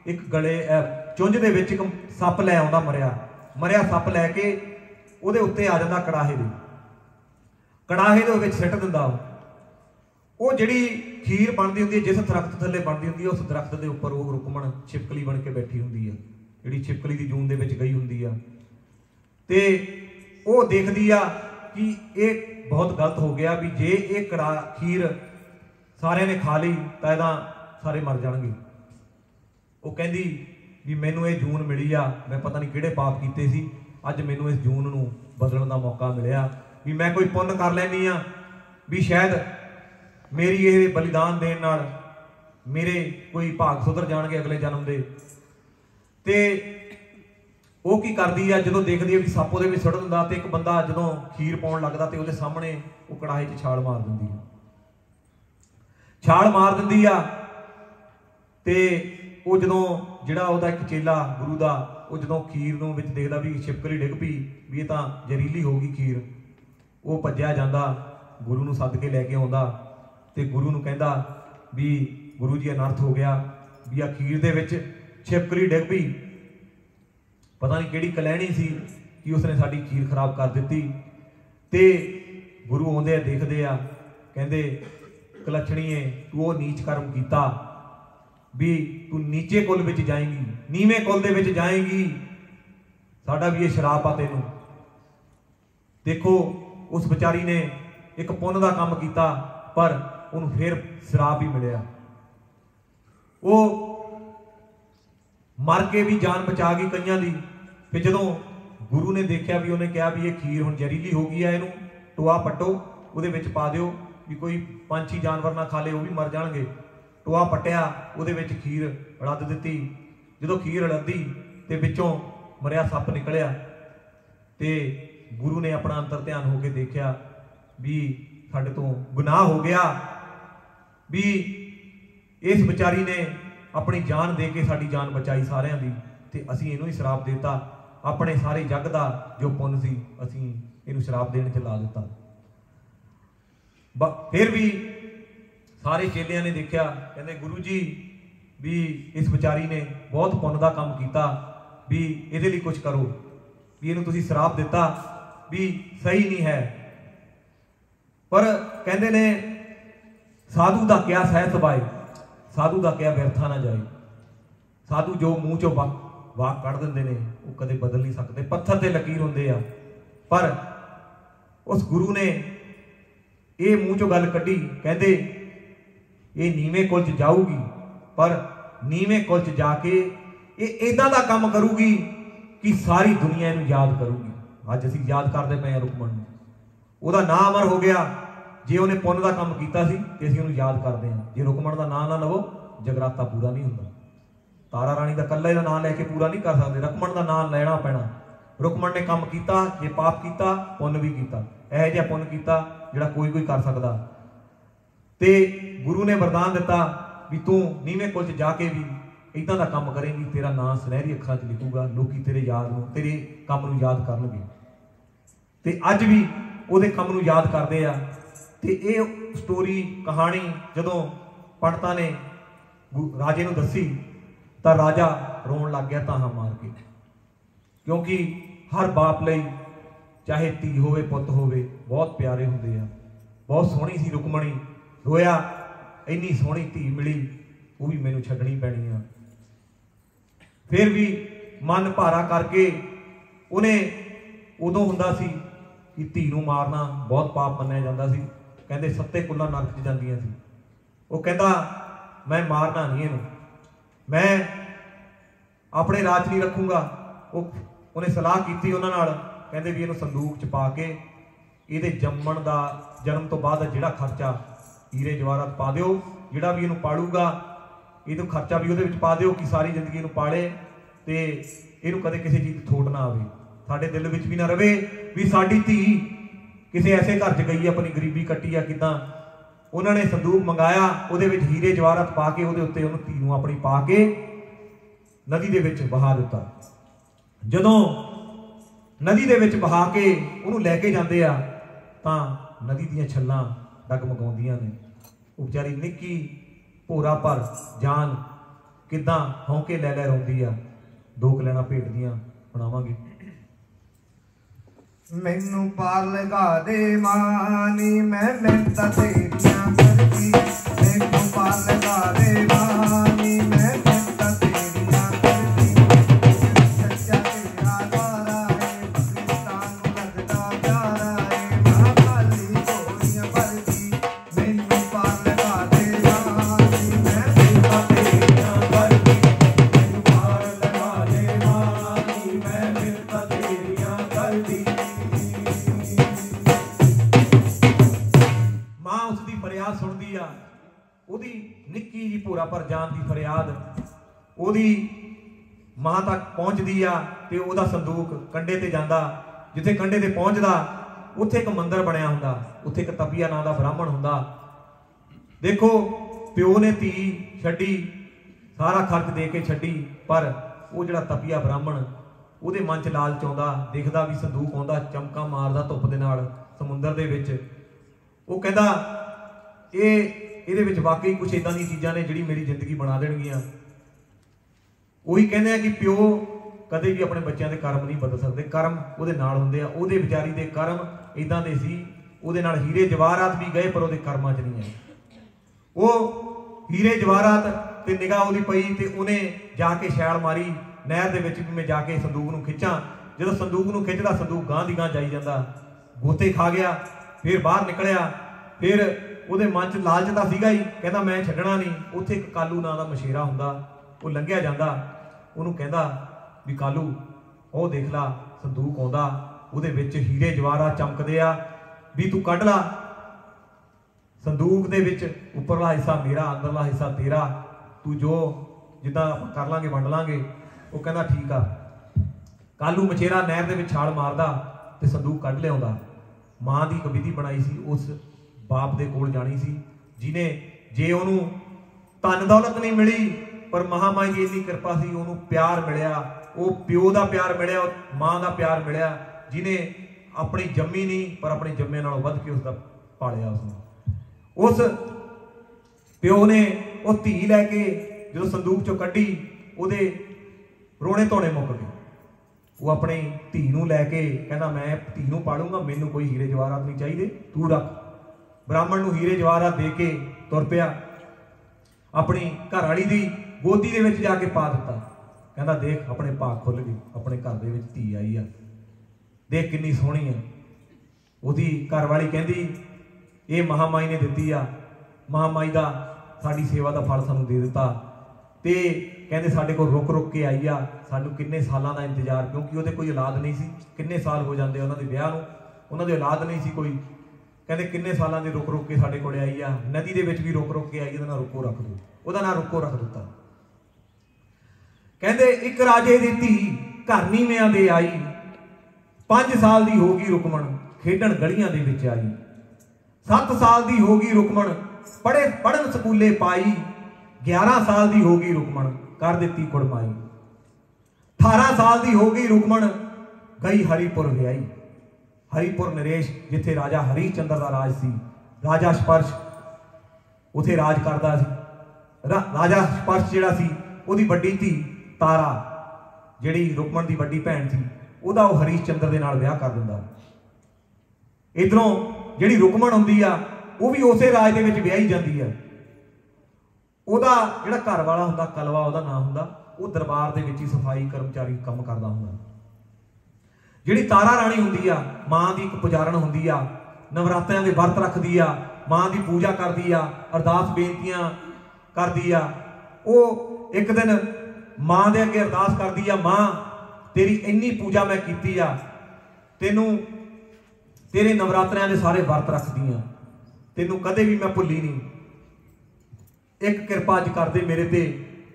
एक गले चुंझ दे विच एक सप लै आउंदा, मरिया सप लैके उहदे उत्ते आ जांदा कड़ाहे दे। कड़ाहे दे विच सिट दिंदा। वो जिहड़ी खीर बनदी हुंदी है जिस दरख्त थल्ले बनदी हुंदी है, उस दरख्त के उपर वो रुकमण छिपकली बन के बैठी हुंदी है, जिहड़ी छिपकली की जून दे विच गई हुंदी आ। ते वो देखदी आ कि ये बहुत गलत हो गया भी जे ये कड़ा खीर सारे ने खा ली तो इहदा सारे मर जाणगे। वो कहंदी भी मैनू ये जून मिली आ, मैं पता नहीं किहड़े पाप कीते सी, अज मैनू इस जून नूं बदलण दा मौका मिलिया भी मैं कोई पुण्य कर लैनी आ, भी शायद मेरी ये बलिदान देण नाल मेरे कोई भाग सुधर जाणगे अगले जन्म दे। ते वो की करदी है जो देखदी है भी सप उहदे विच सुट दिंदा, ते एक बंदा जदों खीर पाउण लगदा ते उहदे सामने वो कड़ाहे 'च छाल मार दिंदी है, छाल मार दिंदी आ। ते वो जदों जिहड़ा उहदा एक चेला गुरु दा वो जदों खीर नूं विच देखदा भी छिपकली डिग पई भी ये तां जहरीली हो गई खीर, वो भज्जिया जांदा गुरु नूं सद के लैके आउंदा ते गुरु नूं कहंदा भी गुरु जी अनर्थ हो गया भी आ खीर दे विच छिपकली डिग पई, पता नहीं किहड़ी कलैणी सी कि उसने साडी खीर खराब कर दित्ती। ते गुरु आउंदे आ देखदे आ कहंदे कलछणीए तू वो नीच कर्म कीता भी तू नीचे कुल विच जाएगी, नीवें कुल दे विच जाएगी, साडा भी ये शराप आ तैनूं। देखो उस बेचारी ने एक पुण्य का काम किया पर उन्होंने फिर शराब भी मिलिया, वो मर के भी जान बचा गई कईयां दी। फिर जो गुरु ने देखा भी उन्हें कहा भी ये खीर हुण जहरीली हो गई है, इनू टोआ पट्टो उहदे विच पा दिओ भी कोई पंछी जानवर ना खा ले वो भी मर जाणगे। टोआ पट्टिया उहदे विच खीर रद दित्ती, जो खीर रद्दी ते विचों मरिया सप निकलिया ते गुरु ने अपना अंतर ध्यान होकर देखा भी साडे तो गुनाह हो गया भी इस बेचारी ने अपनी जान दे के साडी जान बचाई सारियां दी, ते असीं इहनूं ही शराप देता, अपने सारे जग दा जो पुण्य सी असीं इहनूं शराप देने च ला दिता। फिर भी सारे चेलियां ने देखा, कहंदे गुरु जी भी इस बेचारी ने बहुत पुण्य का काम किया भी इहदे लई कुछ करो, भी इहनूं तुसीं शराप दिता भी सही नहीं है। पर कहंदे ने साधु दा क्या सह सबाए, साधु का क्या व्यर्था ना जाए। साधु जो मूँह चो वाक कढ़ देंदे ने वो कदे बदल नहीं सकते, पत्थर ते लकीर हुंदे आ। पर उस गुरु ने ये मूँह चो गल कढ़ी, कहंदे ये नीवें कुल च जाऊगी पर नीवें कुल च जाके ये इदां दा काम करूगी कि सारी दुनिया इहनूं याद करूगी। अज असीं याद करदे पए आ रुकमण नूं, उहदा नाम अमर हो गया। जे उन्हें पुण्य का काम किया सी ते असीं उहनूं याद करते हैं। जे रुकमण का नाम ना लवो जगराता पूरा नहीं हुंदा। तारा रानी का कल्ला इहदा नाम लैके पूरा नहीं कर सकते, रुकमण का नाम लेना पैना। रुकमण ने काम किया, जे पाप किया पुण्य भी किया, इहो जिहा पुण्य किया जिहड़ा कोई कोई कर सकदा। ते गुरु ने वरदान दिता भी तू नीवें कुल च जाके भी इदां दा काम करेंगी, तेरा नाम सुनहरी अखां च लिखूगा, लोकी तेरे याद नूं तेरे काम नूं याद करनगे। ते अज भी उहदे काम नूं याद करदे आ। ते ये स्टोरी कहानी जदों पंडितां ने राजे नूं दसी तां राजा रोण लग गया ताहां मार के, क्योंकि हर बाप लई चाहे धी होवे पुत होवे बहुत प्यारे हुंदे आ। बहुत सोहनी सी रुकमणी, रोया इन्नी सोहनी धी मिली वो भी मैनूं छड्डणी पैणी आ। फिर भी मन भारा करके उन्हें उदों हुंदा सी कि धी नूं मारना बहुत पाप मन्निया जांदा सी। कहंदे सत्ते कुल्लां नरक च जांदियां सी। वो कहंदा मैं मारना नहीं इहनूं, मैं अपने राज नहीं रखूंगा। उन्हें सलाह की उन्हां नाल, कहंदे भी इहनूं संदूक च पा के इहदे जम्मण दा जन्म तो बाद जिहड़ा खर्चा हीरे जवाहरात पा दिओ, जिहड़ा भी इहनूं पालूगा इहदों खर्चा भी उहदे विच पा दिओ कि सारी जिंदगी इहनूं पाले ते इहनूं कदे किसी चीज़ दी थोट ना आवे। साडे दिल विच भी ना रवे भी साडी धी किसी ऐसे घर च गई अपनी गरीबी कट्टी आ किदां। उन्होंने संदूक मंगाया, उहदे विच हीरे जवाहरात पा के उहदे उत्ते उहनूं धी नूं अपनी पा के नदी दे विच बहा दिता। जदों नदी दे विच बहा के उहनूं लैके जांदे आ तां नदी दीयां छल्लां डगमगाउंदियां ने। वो बेचारी निक्की भोरा पर जान किदां हौंके लै रोंदी आ। दो कलैना भेट दियां सुणावांगे। मैनू पार लगा दे मानी मैं मिन्नतां तेरियां करदी। मैनू पार लगा दे मानी मैं मिन्नतां तेरियां करदी। सच्चा तेरा द्वारा है पाकिस्तान नूं लगदा प्यारा है। महाकाली गोलियां भरदी मैनू पार लगा दे मानी मैं मिन्नतां तेरियां करदी। मैनू पार लगा दे मानी मैं मिन्नतां तेरियां करदी। मां उसकी फरियाद सुनती आ, ਉਹਦੀ ਨਿੱਕੀ जी ਭੋਰਾ पर जान की फरियाद ਉਹਦੀ ਮਾਂ तक पहुँचती आ ਤੇ ਉਹਦਾ ਸੰਦੂਕ ਕੰਢੇ ਤੇ ਜਾਂਦਾ। ਜਿੱਥੇ ਕੰਢੇ ਤੇ ਪਹੁੰਚਦਾ ਉੱਥੇ ਇੱਕ ਮੰਦਿਰ ਬਣਿਆ ਹੁੰਦਾ, ਉੱਥੇ ਇੱਕ ਤਪੀਆ ਨਾਂ ਦਾ ਬ੍ਰਾਹਮਣ ਹੁੰਦਾ। ਦੇਖੋ ਪਿਓ ਨੇ ਧੀ ਛੱਡੀ, ਸਾਰਾ ਖਰਚ ਦੇ ਕੇ ਛੱਡੀ, ਪਰ ਉਹ ਜਿਹੜਾ ਤਪੀਆ ਬ੍ਰਾਹਮਣ ਉਹਦੇ ਮਨ 'ਚ ਲਾਲਚ ਆਉਂਦਾ, ਦੇਖਦਾ ਵੀ ਸੰਦੂਕ ਆਉਂਦਾ ਚਮਕਾ ਮਾਰਦਾ ਧੁੱਪ ਦੇ ਨਾਲ ਸਮੁੰਦਰ ਦੇ ਵਿੱਚ। ਉਹ ਕਹਿੰਦਾ ਇਹਦੇ ਵਿੱਚ ਵਾਕਈ ਕੁਝ ਇਦਾਂ ਦੀਆਂ ਚੀਜ਼ਾਂ ਨੇ ਜਿਹੜੀ ਮੇਰੀ ਜ਼ਿੰਦਗੀ ਬਣਾ ਦੇਣਗੀਆਂ। ਉਹੀ ਕਹਿੰਦੇ ਆ ਕਿ ਪਿਓ ਕਦੇ ਵੀ ਆਪਣੇ ਬੱਚਿਆਂ ਦੇ ਕਰਮ ਨਹੀਂ ਬਦਲ ਸਕਦੇ, ਕਰਮ ਉਹਦੇ ਨਾਲ ਹੁੰਦੇ ਆ। ਉਹਦੇ ਵਿਚਾਰੀ ਦੇ ਕਰਮ ਇਦਾਂ ਦੇ ਸੀ, ਉਹਦੇ ਨਾਲ ਹੀਰੇ ਜਵਾਹਰਾਤ ਵੀ ਗਏ ਪਰ ਉਹਦੇ ਕਰਮਾਂ 'ਚ ਨਹੀਂ ਆਏ। ਉਹ ਹੀਰੇ ਜਵਾਹਰਾਤ ਤੇ ਨਿਗਾਹ ਉਹਦੀ ਪਈ ਤੇ ਉਹਨੇ ਜਾ ਕੇ ਛਾਲ ਮਾਰੀ ਨਹਿਰ ਦੇ ਵਿੱਚ ਵੀ ਮੈਂ ਜਾ ਕੇ ਸੰਦੂਕ ਨੂੰ ਖਿੱਚਾਂ। ਜਦੋਂ ਸੰਦੂਕ ਨੂੰ ਖਿੱਚਦਾ ਸੰਦੂਕ ਗਾਂ ਦੀ ਗਾਂ ਜਾਈ ਜਾਂਦਾ, ਗੋਤੇ ਖਾ ਗਿਆ। ਫਿਰ ਬਾਹਰ ਨਿਕਲਿਆ, ਫਿਰ ਉਹਦੇ ਮਨ 'ਚ ਲਾਲਚ ਤਾਂ ਸੀਗਾ ਹੀ, ਕਹਿੰਦਾ ਮੈਂ ਛੱਡਣਾ ਨਹੀਂ। ਉੱਥੇ ਇੱਕ ਕਾਲੂ ਨਾਂ ਦਾ ਮਛੇਰਾ ਹੁੰਦਾ, ਉਹ ਲੰਘਿਆ ਜਾਂਦਾ, ਉਹਨੂੰ ਕਹਿੰਦਾ ਵੀ ਕਾਲੂ ਉਹ ਦੇਖ ਲਾ ਸੰਦੂਕ ਆਉਂਦਾ, ਉਹਦੇ ਵਿੱਚ ਹੀਰੇ ਜਵਾਹਰਾਤ ਚਮਕਦੇ ਆ, ਵੀ ਤੂੰ ਕੱਢ ਲਾ ਸੰਦੂਕ ਦੇ ਵਿੱਚ ਉੱਪਰਲਾ ਹਿੱਸਾ ਮੇਰਾ ਅੰਦਰਲਾ ਹਿੱਸਾ ਤੇਰਾ, ਤੂੰ ਜੋ ਜਿੱਦਾਂ ਕਰ ਲਾਂਗੇ ਵੰਡ ਲਾਂਗੇ। ਉਹ ਕਹਿੰਦਾ ਠੀਕ ਆ। ਕਾਲੂ ਮਛੇਰਾ ਨਹਿਰ ਦੇ ਵਿੱਚ ਛਾਲ ਮਾਰਦਾ ਤੇ ਸੰਦੂਕ ਕੱਢ ਲਿਆਉਂਦਾ। ਮਾਂ ਦੀ ਇੱਕ ਵਿਧੀ ਬਣਾਈ ਸੀ, ਉਸ ਬਾਪ ਦੇ ਕੋਲ ਜਾਣੀ ਸੀ ਜਿਹਨੇ ਜੇ ਉਹਨੂੰ ਧਨ ਦੌਲਤ ਨਹੀਂ ਮਿਲੀ ਪਰ ਮਹਾਮਾਈ ਦੀ ਇੰਨੀ ਕਿਰਪਾ ਸੀ, ਉਹਨੂੰ ਪਿਆਰ ਮਿਲਿਆ, ਉਹ ਪਿਓ ਦਾ ਪਿਆਰ ਮਿਲਿਆ, ਮਾਂ ਦਾ ਪਿਆਰ ਮਿਲਿਆ, ਜਿਹਨੇ ਆਪਣੀ ਜੰਮੀ ਨਹੀਂ ਪਰ ਆਪਣੇ ਜੰਮੇ ਨਾਲੋਂ ਵੱਧ ਕੇ ਉਸਦਾ ਪਾਲਿਆ ਉਸਨੂੰ। ਉਸ ਪਿਓ ਨੇ ਉਹ ਧੀ ਲੈ ਕੇ ਜਦੋਂ ਸੰਦੂਕ ਚੋਂ ਕੱਢੀ, ਉਹਦੇ ਰੋਣੇ ਧੋਣੇ ਮੁੱਕ ਗਏ। ਉਹ ਆਪਣੀ ਧੀ ਨੂੰ ਲੈ ਕੇ ਕਹਿੰਦਾ ਮੈਂ ਧੀ ਨੂੰ ਪਾਲੂੰਗਾ, ਮੈਨੂੰ ਕੋਈ ਹੀਰੇ ਜਵਾਹਰਾਤ ਨਹੀਂ ਚਾਹੀਦੇ, ਤੂੰ ਰੱਖ। ਬ੍ਰਾਹਮਣ ਨੂੰ ਹੀਰੇ ਜਵਾਹਰਾਤ ਦੇ ਕੇ ਤੁਰ ਪਿਆ, ਆਪਣੀ ਘਰ ਵਾਲੀ ਦੀ ਗੋਦੀ ਦੇ ਵਿੱਚ ਜਾ ਕੇ ਪਾ ਦਿੱਤਾ। ਕਹਿੰਦਾ ਦੇਖ ਆਪਣੇ ਭਾਗ ਖੁੱਲ ਗਏ, ਆਪਣੇ ਘਰ ਦੇ ਵਿੱਚ ਧੀ ਆਈ ਆ, ਦੇਖ ਕਿੰਨੀ ਸੋਹਣੀ ਆ। ਉਹਦੀ ਘਰ ਵਾਲੀ ਕਹਿੰਦੀ ਇਹ ਮਹਾਮਾਈ ਨੇ ਦਿੱਤੀ ਆ, ਮਹਾਮਾਈ ਦਾ ਸਾਡੀ ਸੇਵਾ ਦਾ ਫਲ ਸਾਨੂੰ ਦੇ ਦਿੱਤਾ। ਤੇ ਕਹਿੰਦੇ ਸਾਡੇ ਕੋਲ ਰੁਕ ਰੁਕ ਕੇ ਆਈ ਆ, ਸਾਨੂੰ ਕਿੰਨੇ ਸਾਲਾਂ ਦਾ ਇੰਤਜ਼ਾਰ, ਕਿਉਂਕਿ ਉਹਦੇ ਕੋਈ ਔਲਾਦ ਨਹੀਂ ਸੀ, ਕਿੰਨੇ ਸਾਲ ਹੋ ਜਾਂਦੇ ਉਹਨਾਂ ਦੇ ਵਿਆਹ ਨੂੰ, ਉਹਨਾਂ ਦੀ ਔਲਾਦ ਨਹੀਂ ਸੀ ਕੋਈ। ਕਹਿੰਦੇ ਕਿੰਨੇ ਸਾਲਾਂ ਦੀ ਰੁਕ ਰੁਕ ਕੇ ਸਾਡੇ ਕੋਲ ਆਈ ਆ, ਨਦੀ ਦੇ ਵਿੱਚ ਵੀ ਰੁਕ ਰੁਕ ਕੇ ਆਈ, ਉਹਦਾ ਨਾਂ ਰੁਕੋ ਰੱਖ ਦਿਓ, ਉਹਦਾ ਨਾਂ ਰੁਕੋ ਰੱਖ ਦਿੱਤਾ। ਕਹਿੰਦੇ ਇੱਕ ਰਾਜੇ ਦੀ ਧੀ ਘਰ ਨੀਵਿਆਂ ਦੇ ਆਈ, 5 ਸਾਲ ਦੀ ਹੋ ਗਈ ਰੁਕਮਣ ਖੇਡਣ ਗਲੀਆਂ ਦੇ ਵਿੱਚ ਆਈ। 7 ਸਾਲ ਦੀ ਹੋ ਗਈ ਰੁਕਮਣ ਪੜ੍ਹਨ ਸਕੂਲੇ ਪਾਈ। 11 ਸਾਲ ਦੀ ਹੋ ਗਈ ਰੁਕਮਣ ਕਰ ਦਿੱਤੀ ਕੁੜਮਾਈ। 18 ਸਾਲ ਦੀ ਹੋ ਗਈ ਰੁਕਮਣ ਗਈ ਹਰੀਪੁਰ ਵਿਆਹੀ। ਹਰੀਪੁਰ ਨਰੇਸ਼ ਜਿੱਥੇ ਰਾਜਾ ਹਰੀ ਚੰਦਰ ਦਾ ਰਾਜ ਸੀ, ਰਾਜਾ ਸਪਰਸ਼ ਉਥੇ ਰਾਜ ਕਰਦਾ ਸੀ। ਰਾਜਾ ਸਪਰਸ਼ ਜਿਹੜਾ ਸੀ ਉਹਦੀ ਵੱਡੀ ਧੀ ਤਾਰਾ ਜਿਹੜੀ ਰੁਕਮਣ ਦੀ ਵੱਡੀ ਭੈਣ ਸੀ, ਉਹਦਾ ਉਹ ਹਰੀ ਚੰਦਰ ਦੇ ਨਾਲ ਵਿਆਹ ਕਰ ਦਿੰਦਾ। ਇਧਰੋਂ ਜਿਹੜੀ ਰੁਕਮਣ ਹੁੰਦੀ ਆ ਉਹ ਵੀ ਉਸੇ ਰਾਜ ਦੇ ਵਿੱਚ ਵਿਆਹੀ ਜਾਂਦੀ ਆ। ਉਹਦਾ ਜਿਹੜਾ ਘਰ ਵਾਲਾ ਹੁੰਦਾ ਕਲਵਾ ਉਹਦਾ ਨਾਮ ਹੁੰਦਾ, ਉਹ ਦਰਬਾਰ ਦੇ ਵਿੱਚ ਹੀ ਸਫਾਈ ਕਰਮਚਾਰੀ ਕੰਮ ਕਰਦਾ ਹੁੰਦਾ। ਜਿਹੜੀ ਤਾਰਾ ਰਾਣੀ ਹੁੰਦੀ ਆ ਮਾਂ ਦੀ ਇੱਕ ਪੁਜਾਰਨ ਹੁੰਦੀ ਆ, ਨਵਰਾਤਰਿਆਂ ਦੇ ਵਰਤ ਰੱਖਦੀ ਆ, ਮਾਂ ਦੀ ਪੂਜਾ ਕਰਦੀ ਆ, ਅਰਦਾਸ ਬੇਨਤੀਆਂ ਕਰਦੀ ਆ। ਉਹ ਇੱਕ ਦਿਨ ਮਾਂ ਦੇ ਅੱਗੇ ਅਰਦਾਸ ਕਰਦੀ ਆ, ਮਾਂ ਤੇਰੀ ਇੰਨੀ ਪੂਜਾ ਮੈਂ ਕੀਤੀ ਆ, ਤੈਨੂੰ ਤੇਰੇ ਨਵਰਾਤਰਿਆਂ ਦੇ ਸਾਰੇ ਵਰਤ ਰੱਖਦੀ ਆ, ਤੈਨੂੰ ਕਦੇ ਵੀ ਮੈਂ ਭੁੱਲੀ ਨਹੀਂ। ਇੱਕ ਕਿਰਪਾ ਅੱਜ ਕਰਦੇ ਮੇਰੇ ਤੇ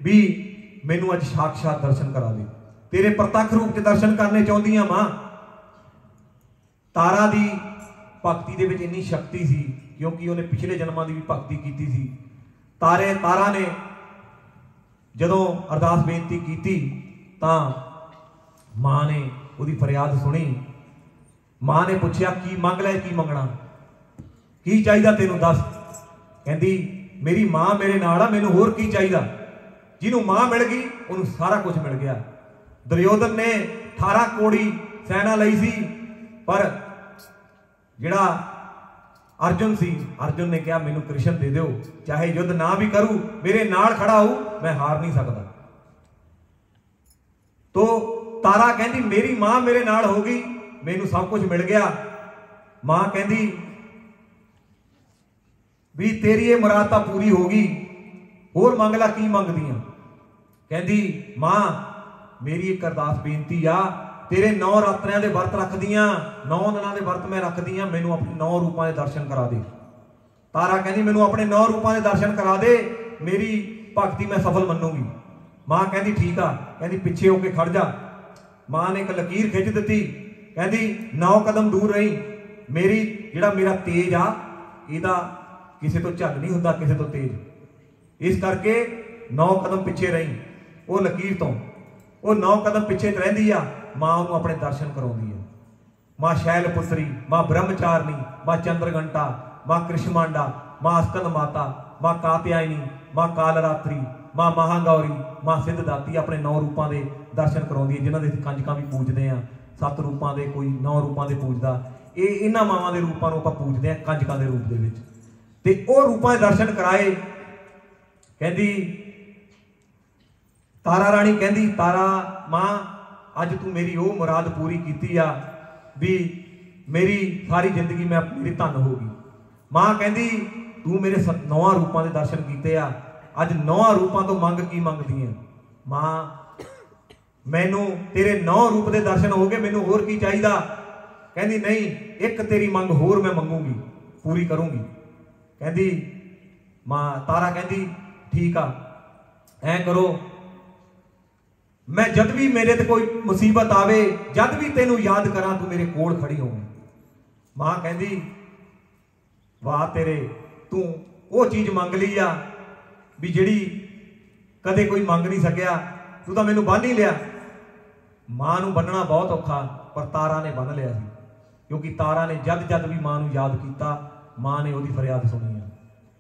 ਵੀ ਮੈਨੂੰ ਅੱਜ ਸਾਖਸ਼ਾਤ ਦਰਸ਼ਨ ਕਰਾ ਦੇ, ਤੇਰੇ ਪ੍ਰਤੱਖ ਰੂਪ 'ਚ ਦਰਸ਼ਨ ਕਰਨੇ ਚਾਹੁੰਦੀ ਆ ਮਾਂ। ਤਾਰਾ ਦੀ ਭਗਤੀ ਦੇ ਵਿੱਚ ਇੰਨੀ ਸ਼ਕਤੀ ਸੀ ਕਿਉਂਕਿ ਉਹਨੇ ਪਿਛਲੇ ਜਨਮਾਂ ਦੀ ਵੀ ਭਗਤੀ ਕੀਤੀ ਸੀ। ਤਾਰਾ ਨੇ ਜਦੋਂ ਅਰਦਾਸ ਬੇਨਤੀ ਕੀਤੀ ਤਾਂ ਮਾਂ ਨੇ ਉਹਦੀ ਫਰਿਆਦ ਸੁਣੀ। ਮਾਂ ਨੇ ਪੁੱਛਿਆ ਕੀ ਮੰਗ ਲੈ, ਕੀ ਮੰਗਣਾ, ਕੀ ਚਾਹੀਦਾ ਤੈਨੂੰ ਦੱਸ। ਕਹਿੰਦੀ ਮੇਰੀ ਮਾਂ ਮੇਰੇ ਨਾਲ ਆ, ਮੈਨੂੰ ਹੋਰ ਕੀ ਚਾਹੀਦਾ। ਜਿਹਨੂੰ ਮਾਂ ਮਿਲ ਗਈ ਉਹਨੂੰ ਸਾਰਾ ਕੁਝ ਮਿਲ ਗਿਆ। ਦੁਰਯੋਧਨ ਨੇ 18 ਕੋੜੀ ਸੈਨਾ ਲਈ ਸੀ, पर जिहड़ा अर्जुन सी, अर्जुन ने कहा मैनू कृष्ण दे दो, चाहे युद्ध ना भी करूं, मेरे नाल खड़ा हो, मैं हार नहीं सकता। तो तारा कहती मेरी मां मेरे नाल हो गई, मैनू सब कुछ मिल गया। मां कहती भी तेरी ये मुराद तो पूरी हो गई, होर मंग ला की मंगदी आ। कहती मां मेरी एक अरदास बेनती आ, तेरे 9 रात्रियां दे वर्त रखदियां, 9 दिनां दे वर्त मैं रखदियां, मैनू अपने 9 रूपां दे दर्शन करा दे। तारा कहती मैनू अपने 9 रूपां दे दर्शन करा दे, मेरी भगती मैं सफल मनूंगी। मां कहती ठीक आ, कहती पिछे होके खड़ जा। मां ने एक लकीर खिंच दी, कहती 9 कदम दूर रही, मेरी जिहड़ा मेरा तेज आ इहदा किसी तो झल नहीं हुंदा, किसी तो तेज, इस करके 9 कदम पिछे रही वो लकीर तो, वो 9 कदम पिछे रहिंदी आ। मां उन्होंने अपने दर्शन कराउंदी है। मां शैलपुत्री, मां ब्रह्मचारिणी, मां चंद्रघंटा, मां कृष्णमांडा, मां अस्कंद माता, मां कात्यायनी, मां कालरात्रि, मां महागौरी, मां सिद्धदाती अपने 9 रूपां दे दर्शन कराउंदी है, जिन्हां दे कंजकां भी पूजदे आ। 7 रूपां दे कोई 9 रूपां दे पूजदा, ਇਹ ਇਹਨਾਂ ਮਾਵਾਂ ਦੇ रूपां ਨੂੰ ਆਪਾਂ पूजदे आ कंजकां दे रूप दे विच। ते ਉਹ रूपां दे दर्शन कराए। कहती तारा राणी कहती तारा मां अज तू मेरी वो मुराद पूरी की आ भी मेरी सारी जिंदगी मैं मेरी धन होगी। मां कहती तू मेरे 9 रूपां दे दर्शन किए आ, अज 9 रूपां तो मंग की मंगदी है। मां मैनू तेरे 9 रूप दे दर्शन हो गए, मैनू होर की चाहिदा। कहती नहीं, एक तेरी मंग होर मैं मंगूंगी, पूरी करूंगी। कहती मां तारा कहती ठीक आ, ऐ करो मैं जद भी मेरे ते कोई मुसीबत आवे, जद भी तेनू याद करा तू मेरे कोल खड़ी हो। मां कहती वाह तेरे, तू वो चीज मंग ली आ भी जिहड़ी कदे कोई मंग नहीं सकिया, तू तो मैनू बन ही लिया। मां नू बनना बहुत औखा, पर तारा ने बन लिया सी, क्योंकि तारा ने जद जद भी मां नू याद किया, मां ने उहदी फरियाद सुनी आ।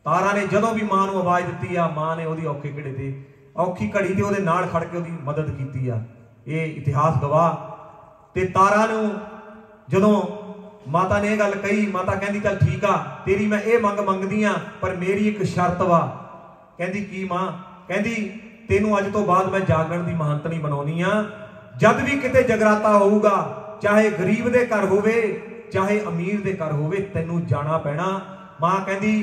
तारा ने जदों भी मां नू आवाज़ दी आ, मां ने उहदी औखे घड़े ते औखी घड़ी ते उहदे नाल खड़ के उहदी मदद की आ। ये इतिहास गवाह। ते तारा नू जदों माता ने यह गल कही, माता कहती चल ठीक आ, तेरी मैं ये मंग मंगदी आ, पर मेरी एक शर्त वा। कहती की मां? कहती तेनू अज तो बाद मैं जागरण की महंतनी बनाउणी आ, जद भी किते जगराता होऊगा, चाहे गरीब दे घर होवे चाहे अमीर दे घर होवे, तेनू जाना पैना। मां कहती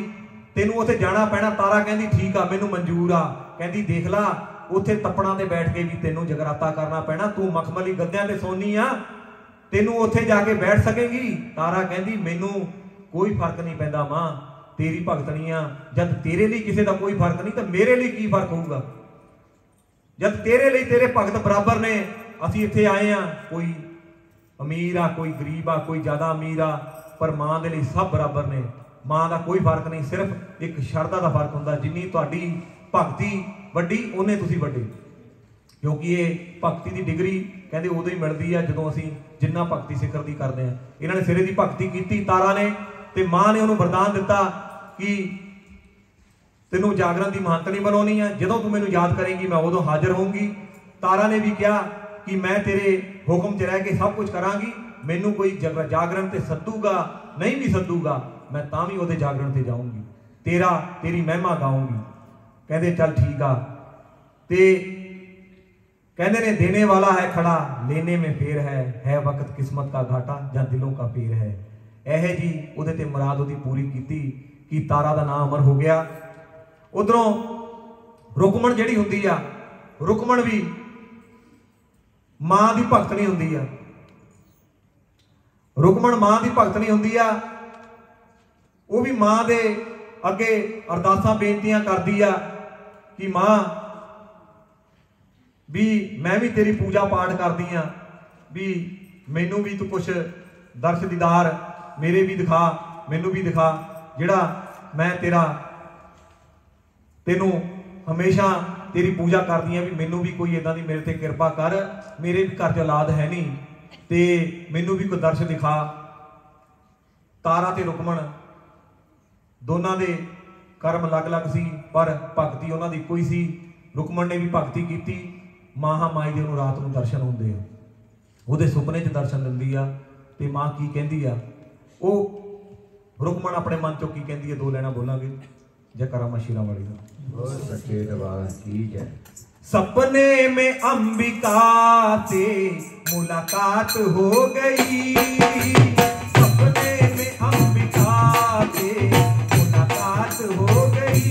तेनू उत्थे जाना पैना। तारा कहती ठीक आ, मैनू मंजूर आ। कहती देख ला उत्थे तपड़ा ते बैठ के भी तेनू जगराता करना पैना, तू मखमली गद्दियां ते सोनी आ, तेनू उत्थे जाके बैठ सकेगी। तारा कहती मैनू कोई फर्क नहीं पैंदा मां, तेरी भगतनी आ, जब तेरे लिए किसी का कोई फर्क नहीं तो मेरे लिए की फर्क होऊगा? जब तेरे लिए तेरे भगत बराबर ने, असीं इत्थे आए आ, कोई अमीर आ कोई गरीब आ कोई ज्यादा अमीर आ, पर मां दे लिए सब बराबर ने। मां का कोई फर्क नहीं, सिर्फ एक शरदा का फर्क हुंदा, जिन्नी तुहाडी भगती वड्डी उन्ने तुसीं वड्डे। क्योंकि ये भगती की डिग्री कहते उदों ही मिलती है जदों असीं जिन्ना भगती सिखर की करते हैं। इन्हां ने सिरे की भगती की तारा ने, ते मां ने उन्होंने वरदान दिता कि तेनों जागरण की महंतनी बनाउणी है, जदों तू मैनू याद करेंगी मैं उदों हाजिर होऊंगी। तारा ने भी कहा कि मैं तेरे हुक्म च रह के सब कुछ करांगी, मैनू कोई जागरण ते सद्दूगा नहीं भी सद्दूगा, मैं तां भी उहदे जागरण ते जाऊंगी, तेरी महिमा गाऊंगी। कहते चल ठीक आ। ते कहते ने देने वाला है खड़ा, लेने में फेर है वक्त किस्मत का घाटा या दिलों का फेर है। यह जी उहदे ते मुराद उहदी पूरी की कि तारा का नाम अमर हो गया। उधरों रुकमण जिहड़ी हुंदी आ, रुकमण भी मां की भगतनी हुंदी आ। रुकमण मां की भगतनी हुंदी आ, वो भी मां दे अगे अरदासां बेनतियां करदी आ कि मां भी मैं भी तेरी पूजा पाठ करदी हाँ, भी मैनू भी तू कुछ दर्श दीदार मेरे भी दिखा, मैनू भी दिखा, जिहड़ा मैं तेनू हमेशा तेरी पूजा करदी हाँ, भी मैनू भी कोई इदां दी मेरे ते कृपा कर, मेरे भी घर च औलाद है नहीं, ते मैनू भी कोई दर्श दिखा। तारा ते रुकमण दोनों दे कर्म अलग अलग सी, पर भगती उन्हां दी कोई सी। रुकमण ने भी भगती की, महामाई दे रात को दर्शन होंदे आ, उहदे सुपने च दर्शन दिंदी आ। ਤੇ ਮਾਂ ਕੀ ਕਹਿੰਦੀ ਆ, ਉਹ ਰੁਕਮਣ ਆਪਣੇ ਮਨ ਚੋਂ ਕੀ ਕਹਿੰਦੀ ਹੈ, ਦੋ ਲੈਣਾ ਬੋਲਾਂਗੇ। जयकारा मां शेरां वाली का। सच्चे दरबार की जय। सपने में अंबिका से मुलाकात हो गई, सपने में अंबिका से मुलाकात हो गई,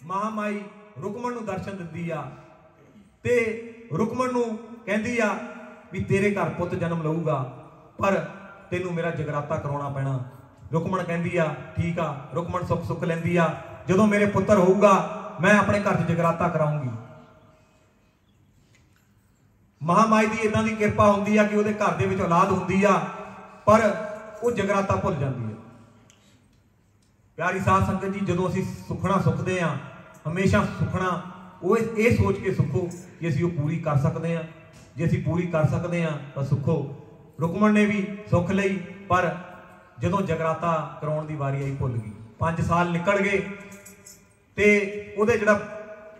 महामाई रुकमण नूं दर्शन दिंदी आ ते रुकमण नूं कहंदी आ भी तेरे घर पुੱਤ जन्म लऊगा पर तेनू मेरा जगराता कराउणा पैणा। रुकमण कहंदी आ ठीक आ। रुकमण सुख सुख लैंदी आ जदों मेरे पुੱਤਰ होऊगा मैं अपने घर च जगराता कराऊंगी। महामाई दी इदां दी किरपा हुंदी आ कि उहदे घर दे विच औलाद हुंदी आ पर वो जगराता भुल जांदी है। प्यारी साध संगत जी जदों असीं सुखना सुखदे आ हमेशा सुखना वो ये सोच के सुखो कि असीं वो पूरी कर सकते हैं। जे असीं पूरी कर सकते हैं तो सुखो। रुकमण ने भी सुख लई पर जदों जगराता कराउण दी वारी आई भुल गई। 5 साल निकल गए ते उहदे जिहड़ा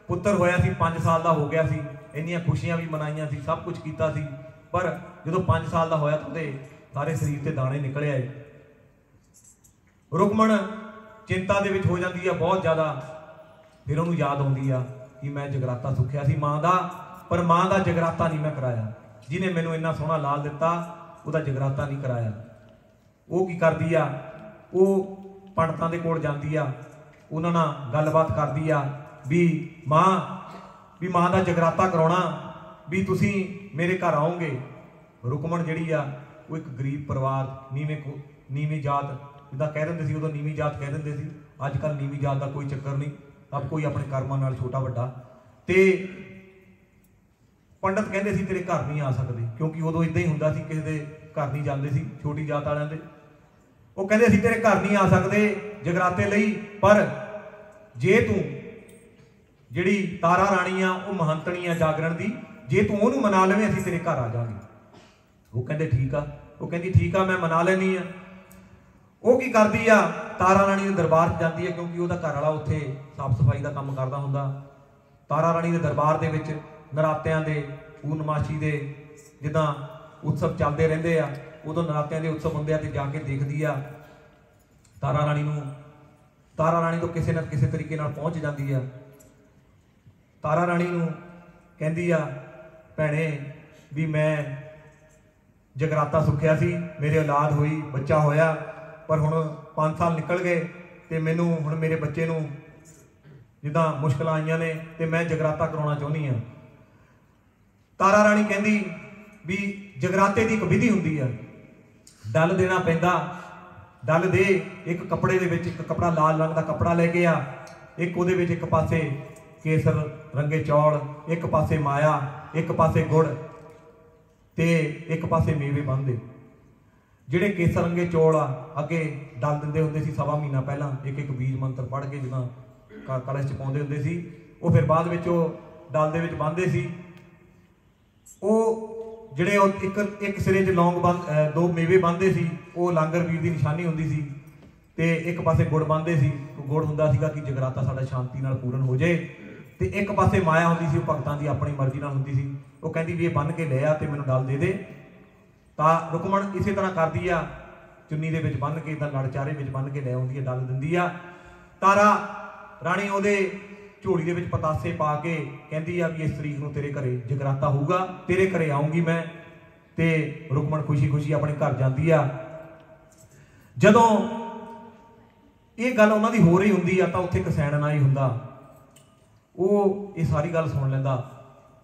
पुੱਤਰ होया सी 5 साल का हो गया सी। इन्नियां खुशियां भी मनाइयां सी सब कुछ कीता सी पर जदों 5 साल का होया तो उहदे सारे शरीर ते दाने निकले आए। रुकमण चिंता दे विच हो जाती है बहुत ज़्यादा। फिर उन्होंने याद आती है कि मैं जगराता सुखिया सी माँ का पर माँ का जगराता नहीं मैं कराया। जिन्हें मैनू इन्ना सोहना लाल दिता उसका जगराता नहीं कराया। वो की करती आ वो पंडितां दे कोल जाती आ उन्हां नाल गलबात करदी आ भी माँ का जगराता कराउणा भी तुसीं मेरे घर आओगे। रुकमण जिहड़ी आ वो एक गरीब परिवार नीवीं जात जिद्दां कह दिंदे सी उदों नीवीं जात कह दिंदे सी। अजकल नीवीं जात का कोई चक्कर नहीं सब कोई अपने कर्मां नाल छोटा वड्डा। ते पंडित कहंदे सी तेरे घर नहीं आ सकते क्योंकि उदों इदां ही हुंदा सी किसी दे घर नहीं जांदे सी छोटी जात वालिआं दे। वो कहंदे सी तेरे घर नहीं आ सकते जगराते लई पर जे तू जिहड़ी तारा राणी आ वो महंतणी आ जागरण दी जे तू उहनूं मना लवें असीं तेरे घर आ जावांगे। वो कहंदे ठीक आ। वो कहंदी ठीक आ मैं मना लैनी आ। वो की करदी आ तारा राणी दे दरबार च जाती है क्योंकि उसदा घर वाला उत्थे साफ सफाई का काम करदा हुंदा। तारा राणी दे दरबार दे विच नरातिआं दे पूर्णमाशी दे जिद्दां उत्सव चलते रहिंदे आ उदों नरातिआं दे उत्सव हुंदे आ ते जाके देखदी आ तारा राणी तो किसी न किसी तरीके नाल पहुंच जाती है। तारा राणी नूं कहंदी आ भैणे भी मैं जगराता सुखिया सी मेरे औलाद हुई बच्चा होया पर हुण 5 साल निकल गए तो मैनू हुण मेरे बच्चे नूं जिद्दां मुश्किल आईयां ने ते मैं जगराता कराउणा चाहुंदी हां। तारा राणी कहंदी भी जगराते की एक विधि हुंदी है। डल देना पैंदा डल दे एक कपड़े दे विच एक कपड़ा लाल रंग का कपड़ा लैके आ एक उहदे विच एक पासे केसर रंगे चौल एक पासे माया एक पासे गुड़ ते एक पासे मेवे बन दे। ਜਿਹੜੇ ਕੇਸਰ ਰੰਗੇ ਚੌਲ ਆ ਅੱਗੇ ਡਲ ਦਿੰਦੇ ਹੁੰਦੇ ਸੀ ਸਵਾ ਮਹੀਨਾ ਪਹਿਲਾਂ ਇੱਕ ਇੱਕ ਬੀਜ ਮੰਤਰ ਪੜ੍ਹ ਕੇ ਜਿੱਦਾਂ ਕਲਸ਼ 'ਚ ਪਾਉਂਦੇ ਹੁੰਦੇ ਸੀ, ਉਹ ਫਿਰ ਬਾਅਦ ਵਿੱਚ ਉਹ ਡਲ ਦੇ ਵਿੱਚ ਬੰਨ੍ਹਦੇ ਸੀ। ਉਹ ਜਿਹੜੇ ਉਹ ਇੱਕ ਸਿਰੇ 'ਚ ਲੌਂਗ ਦੋ ਮੇਵੇ ਬੰਨ੍ਹਦੇ ਸੀ, ਉਹ ਲਾਂਗਰ ਵੀਰ ਦੀ ਨਿਸ਼ਾਨੀ ਹੁੰਦੀ ਸੀ। ਤੇ ਇੱਕ ਪਾਸੇ ਗੁੜ ਬੰਨ੍ਹਦੇ ਸੀ, ਗੁੜ ਹੁੰਦਾ ਸੀਗਾ ਕਿ ਜਗਰਾਤਾ ਸਾਡਾ ਸ਼ਾਂਤੀ ਨਾਲ ਪੂਰਨ ਹੋ ਜਾਏ। ਤੇ ਇੱਕ ਪਾਸੇ ਮਾਇਆ ਹੁੰਦੀ ਸੀ, ਉਹ ਭਗਤਾਂ ਦੀ ਆਪਣੀ ਮਰਜ਼ੀ ਨਾਲ ਹੁੰਦੀ ਸੀ। ਉਹ ਕਹਿੰਦੀ ਵੀ ਇਹ ਬੰਨ੍ਹ ਕੇ ਲੈ ਆ ਤੇ ਮੈਨੂੰ ਡਲ ਦੇ ਦੇ। ਤਾਂ ਰੁਕਮਣ ਇਸੇ ਤਰ੍ਹਾਂ ਕਰਦੀ ਆ, ਚੁੰਨੀ ਦੇ ਵਿੱਚ ਬੰਨ੍ਹ ਕੇ ਤਾਂ ਲੜ ਚਾਰੇ ਵਿੱਚ ਬੰਨ੍ਹ ਕੇ ਲੈ ਆਉਂਦੀ ਆ, ਡਲ ਦਿੰਦੀ ਆ। ਤਾਰਾ ਰਾਣੀ ਉਹਦੇ ਝੋਲੀ ਦੇ ਵਿੱਚ ਪਤਾਸੇ ਪਾ ਕੇ ਕਹਿੰਦੀ ਆ ਵੀ ਇਸ ਤਰੀਕ ਨੂੰ ਤੇਰੇ ਘਰੇ ਜਗਰਾਤਾ ਹੋਊਗਾ, ਤੇਰੇ ਘਰੇ ਆਉਂਗੀ ਮੈਂ। ਤੇ ਰੁਕਮਣ ਖੁਸ਼ੀ ਖੁਸ਼ੀ ਆਪਣੇ ਘਰ ਜਾਂਦੀ ਆ। ਜਦੋਂ ਇਹ ਗੱਲ ਉਹਨਾਂ ਦੀ ਹੋ ਰਹੀ ਹੁੰਦੀ ਆ ਤਾਂ ਉੱਥੇ ਕਸੈਣ ਨਾਈ ਹੁੰਦਾ, ਉਹ ਇਹ ਸਾਰੀ ਗੱਲ ਸੁਣ ਲੈਂਦਾ।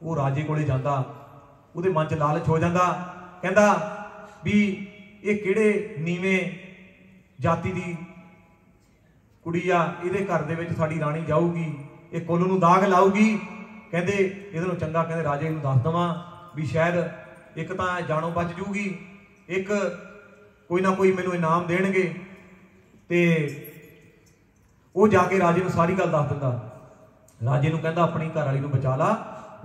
ਉਹ ਰਾਜੇ ਕੋਲੇ ਜਾਂਦਾ, ਉਹਦੇ ਮਨ 'ਚ ਲਾਲਚ ਹੋ ਜਾਂਦਾ। ਕਹਿੰਦਾ ਵੀ ਇਹ ਕਿਹੜੇ ਨੀਵੇਂ ਜਾਤੀ ਦੀ ਕੁੜੀ ਆ, ਇਹਦੇ ਘਰ ਦੇ ਵਿੱਚ ਸਾਡੀ ਰਾਣੀ ਜਾਊਗੀ, ਇਹ ਕੁੱਲ ਨੂੰ ਦਾਗ ਲਾਊਗੀ। ਕਹਿੰਦੇ ਇਹਦੇ ਨੂੰ ਚੰਗਾ ਕਹਿੰਦੇ ਰਾਜੇ ਨੂੰ ਦੱਸ ਦੇਵਾਂ ਵੀ ਸ਼ਾਇਦ ਇੱਕ ਤਾਂ ਜਾਨੋਂ ਬਚ ਜੂਗੀ, ਇੱਕ ਕੋਈ ਨਾ ਕੋਈ ਮੈਨੂੰ ਇਨਾਮ ਦੇਣਗੇ। ਤੇ ਉਹ ਜਾ ਕੇ ਰਾਜੇ ਨੂੰ ਸਾਰੀ ਗੱਲ ਦੱਸ ਦਿੰਦਾ। ਰਾਜੇ ਨੂੰ ਕਹਿੰਦਾ ਆਪਣੀ ਘਰ ਵਾਲੀ ਨੂੰ ਬਚਾ ਲਾ,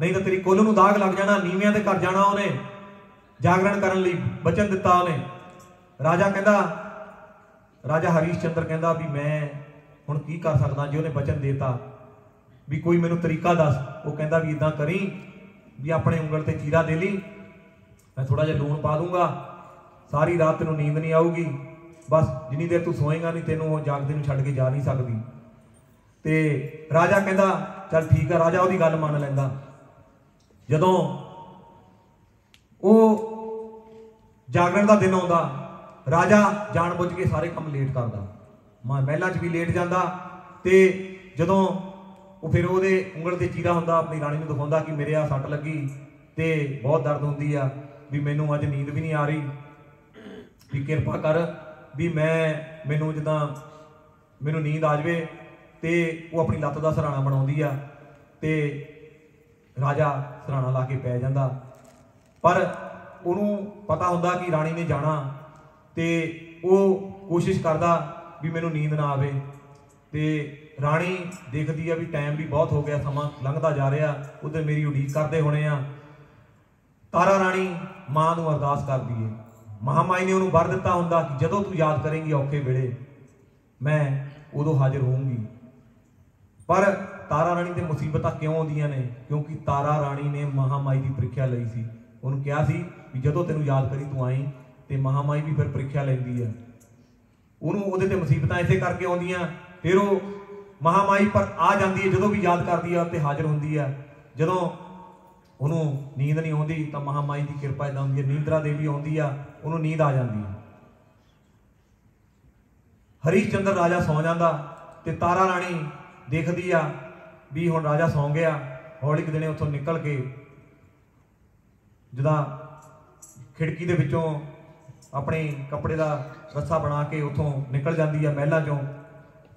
ਨਹੀਂ ਤਾਂ ਤੇਰੀ ਕੁੱਲ ਨੂੰ ਦਾਗ ਲੱਗ ਜਾਣਾ, ਨੀਵਿਆਂ ਦੇ ਘਰ ਜਾਣਾ। ਉਹਨੇ ਜਾਗਰਣ ਕਰਨ ਲਈ ਬਚਨ ਦਿੱਤਾ ਉਹਨੇ। ਰਾਜਾ ਕਹਿੰਦਾ, ਰਾਜਾ ਹਰੀਸ਼ ਚੰਦਰ ਕਹਿੰਦਾ ਵੀ ਮੈਂ ਹੁਣ ਕੀ ਕਰ ਸਕਦਾ ਜੇ ਉਹਨੇ ਬਚਨ ਦੇਤਾ, ਵੀ ਕੋਈ ਮੈਨੂੰ ਤਰੀਕਾ ਦੱਸ। ਉਹ ਕਹਿੰਦਾ ਵੀ ਇਦਾਂ ਕਰੀ ਵੀ ਆਪਣੇ ਉਂਗਲ ਤੇ ਚੀਰਾ ਦੇ ਲਈ, ਮੈਂ ਥੋੜਾ ਜਿਹਾ ਲੂਣ ਪਾ ਦੂੰਗਾ, ਸਾਰੀ ਰਾਤ ਤੈਨੂੰ ਨੀਂਦ ਨਹੀਂ ਆਊਗੀ, ਬਸ ਜਿੰਨੀ ਦੇਰ ਤੂੰ ਸੋਏਗਾ ਨਹੀਂ ਤੈਨੂੰ ਉਹ ਜਾਗਦੇ ਨੂੰ ਛੱਡ ਕੇ ਜਾ ਨਹੀਂ ਸਕਦੀ। ਤੇ ਰਾਜਾ ਕਹਿੰਦਾ ਚੱਲ ਠੀਕ ਆ। ਰਾਜਾ ਉਹਦੀ ਗੱਲ ਮੰਨ ਲੈਂਦਾ। ਜਦੋਂ ਉਹ ਜਾਗਰਣ ਦਾ ਦਿਨ ਆਉਂਦਾ, ਰਾਜਾ ਜਾਣ ਬੁੱਝ ਕੇ ਸਾਰੇ ਕੰਮ ਲੇਟ ਕਰਦਾ, ਮਹਿਲਾਂ 'ਚ ਵੀ ਲੇਟ ਜਾਂਦਾ। ਤੇ ਜਦੋਂ ਉਹ ਫਿਰ ਉਹਦੇ ਉਂਗਲ ਤੇ ਚੀਰਾ ਹੁੰਦਾ, ਆਪਣੀ ਰਾਣੀ ਨੂੰ ਦਿਖਾਉਂਦਾ ਕਿ ਮੇਰੇ ਆ ਸੱਟ ਲੱਗੀ ਤੇ ਬਹੁਤ ਦਰਦ ਹੁੰਦੀ ਆ, ਵੀ ਮੈਨੂੰ ਅੱਜ ਨੀਂਦ ਵੀ ਨਹੀਂ ਆ ਰਹੀ, ਵੀ ਕਿਰਪਾ ਕਰ ਵੀ ਮੈਨੂੰ ਜਿੱਦਾਂ ਮੈਨੂੰ ਨੀਂਦ ਆ ਜਾਵੇ। ਤੇ ਉਹ ਆਪਣੀ ਲੱਤ ਦਾ ਸਰਾਣਾ ਬਣਾਉਂਦੀ ਆ ਤੇ ਰਾਜਾ ਸਰਾਣਾ ਲਾ ਕੇ ਪੈ ਜਾਂਦਾ। ਪਰ ਉਹਨੂੰ ਪਤਾ ਹੁੰਦਾ ਕਿ ਰਾਣੀ ਨੇ ਜਾਣਾ ਤੇ ਉਹ ਕੋਸ਼ਿਸ਼ ਕਰਦਾ ਵੀ ਮੈਨੂੰ ਨੀਂਦ ਨਾ ਆਵੇ। ਤੇ ਰਾਣੀ ਦੇਖਦੀ ਆ ਵੀ ਟਾਈਮ ਵੀ ਬਹੁਤ ਹੋ ਗਿਆ, ਸਮਾਂ ਲੰਘਦਾ ਜਾ ਰਿਹਾ, ਉਧਰ ਮੇਰੀ ਉਡੀਕ ਕਰਦੇ ਹੋਣੇ ਆ। ਤਾਰਾ ਰਾਣੀ ਮਾਂ ਨੂੰ ਅਰਦਾਸ ਕਰਦੀ ਏ। ਮਹਾਮਾਈ ਨੇ ਉਹਨੂੰ ਵਰ ਦਿੱਤਾ ਹੁੰਦਾ ਕਿ ਜਦੋਂ ਤੂੰ ਯਾਦ ਕਰੇਂਗੀ ਔਖੇ ਵੇਲੇ, ਮੈਂ ਉਦੋਂ ਹਾਜ਼ਰ ਹੋਊਂਗੀ। ਪਰ ਤਾਰਾ ਰਾਣੀ ਤੇ ਮੁਸੀਬਤਾਂ ਕਿਉਂ ਆਉਂਦੀਆਂ ਨੇ? ਕਿਉਂਕਿ ਤਾਰਾ ਰਾਣੀ ਨੇ ਮਹਾਮਾਈ ਦੀ ਪ੍ਰੀਖਿਆ ਲਈ ਸੀ। ਉਹਨੂੰ ਕਿਹਾ ਸੀ ਵੀ ਜਦੋਂ ਤੈਨੂੰ ਯਾਦ ਕਰੀ ਤੂੰ ਆਈ। ਤੇ ਮਹਾਮਾਈ ਵੀ ਫਿਰ ਪ੍ਰੀਖਿਆ ਲੈਂਦੀ ਆ ਉਹਨੂੰ, ਉਹਦੇ ਤੇ ਮੁਸੀਬਤਾਂ ਇਸੇ ਕਰਕੇ ਆਉਂਦੀਆਂ। ਫਿਰ ਉਹ ਮਹਾਮਾਈ ਪਰ ਆ ਜਾਂਦੀ ਹੈ, ਜਦੋਂ ਵੀ ਯਾਦ ਕਰਦੀ ਆ ਤੇ ਹਾਜ਼ਰ ਹੁੰਦੀ ਆ। ਜਦੋਂ ਉਹਨੂੰ ਨੀਂਦ ਨਹੀਂ ਆਉਂਦੀ ਤਾਂ ਮਹਾਮਾਈ ਦੀ ਕਿਰਪਾ ਇਦਾਂ ਹੁੰਦੀ ਹੈ, ਨੀਂਦਰਾ ਦੇਵੀ ਆਉਂਦੀ ਆ, ਉਹਨੂੰ ਨੀਂਦ ਆ ਜਾਂਦੀ ਹੈ। ਹਰੀਸ਼ ਚੰਦਰ ਰਾਜਾ ਸੌਂ ਜਾਂਦਾ ਤੇ ਤਾਰਾ ਰਾਣੀ ਦੇਖਦੀ ਆ ਵੀ ਹੁਣ ਰਾਜਾ ਸੌਂ ਗਿਆ। ਹੌਲੀ ਕੁ ਦਿਨੇ ਉੱਥੋਂ ਨਿਕਲ ਕੇ ਜਿੱਦਾਂ ਖਿੜਕੀ ਦੇ ਵਿੱਚੋਂ ਆਪਣੇ ਕੱਪੜੇ ਦਾ ਰੱਸਾ ਬਣਾ ਕੇ ਉੱਥੋਂ ਨਿਕਲ ਜਾਂਦੀ ਆ ਮਹਿਲਾਂ ਚੋਂ।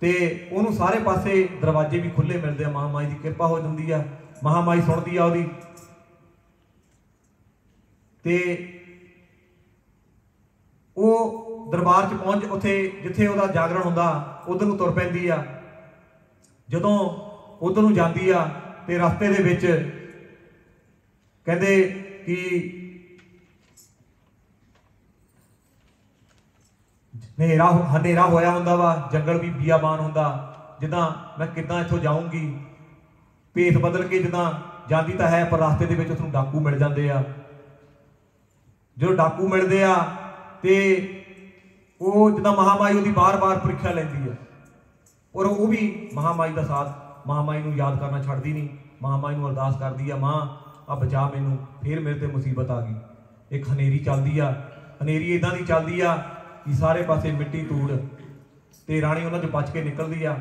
ਤੇ ਉਹਨੂੰ ਸਾਰੇ ਪਾਸੇ ਦਰਵਾਜ਼ੇ ਵੀ ਖੁੱਲੇ ਮਿਲਦੇ ਆ, ਮਹਾਮਾਈ ਦੀ ਕਿਰਪਾ ਹੋ ਜਾਂਦੀ ਆ। ਮਹਾਮਾਈ ਸੁਣਦੀ ਆ ਉਹਦੀ ਤੇ ਉਹ ਦਰਬਾਰ 'ਚ ਪਹੁੰਚ, ਉੱਥੇ ਜਿੱਥੇ ਉਹਦਾ ਜਾਗਰਣ ਹੁੰਦਾ ਉਧਰ ਨੂੰ ਤੁਰ ਪੈਂਦੀ ਆ। ਜਦੋਂ ਉਧਰ ਨੂੰ ਜਾਂਦੀ ਆ ਤੇ ਰਸਤੇ ਦੇ ਵਿੱਚ ਕਹਿੰਦੇ ਕਿ ਹਨੇਰਾ ਹੋਇਆ ਹੁੰਦਾ ਵਾ, ਜੰਗਲ ਵੀ ਬੀਆਬਾਨ ਹੁੰਦਾ। ਜਿੱਦਾਂ ਮੈਂ ਕਿੱਦਾਂ ਇੱਥੋਂ ਜਾਊਂਗੀ, ਭੇਸ ਬਦਲ ਕੇ ਜਿੱਦਾਂ ਜਾਂਦੀ ਤਾਂ ਹੈ, ਪਰ ਰਸਤੇ ਦੇ ਵਿੱਚ ਉਸਨੂੰ ਡਾਕੂ ਮਿਲ ਜਾਂਦੇ ਆ। ਜਦੋਂ ਡਾਕੂ ਮਿਲਦੇ ਆ ਤੇ ਉਹ ਜਿੱਦਾਂ ਮਹਾਮਾਈ ਉਹਦੀ ਬਾਰ-ਬਾਰ ਪ੍ਰੀਖਿਆ ਲੈਂਦੀ ਆ, ਔਰ ਉਹ ਵੀ ਮਹਾਮਾਈ ਦਾ ਸਾਥ, ਮਹਾਮਾਈ ਨੂੰ ਯਾਦ ਕਰਨਾ ਛੱਡਦੀ ਨਹੀਂ। ਮਹਾਮਾਈ ਨੂੰ ਅਰਦਾਸ ਕਰਦੀ ਆ, ਮਾਂ ਆ ਬਚਾ ਮੈਨੂੰ, ਫਿਰ ਮੇਰੇ ਤੇ ਮੁਸੀਬਤ ਆ ਗਈ। ਇੱਕ ਹਨੇਰੀ ਚੱਲਦੀ ਆ, ਹਨੇਰੀ ਇਦਾਂ ਦੀ ਚੱਲਦੀ ਆ ਕਿ ਸਾਰੇ ਪਾਸੇ ਮਿੱਟੀ ਧੂੜ, ਤੇ ਰਾਣੀ ਉਹਨਾਂ 'ਚ ਬਚ ਕੇ ਨਿਕਲਦੀ ਆ।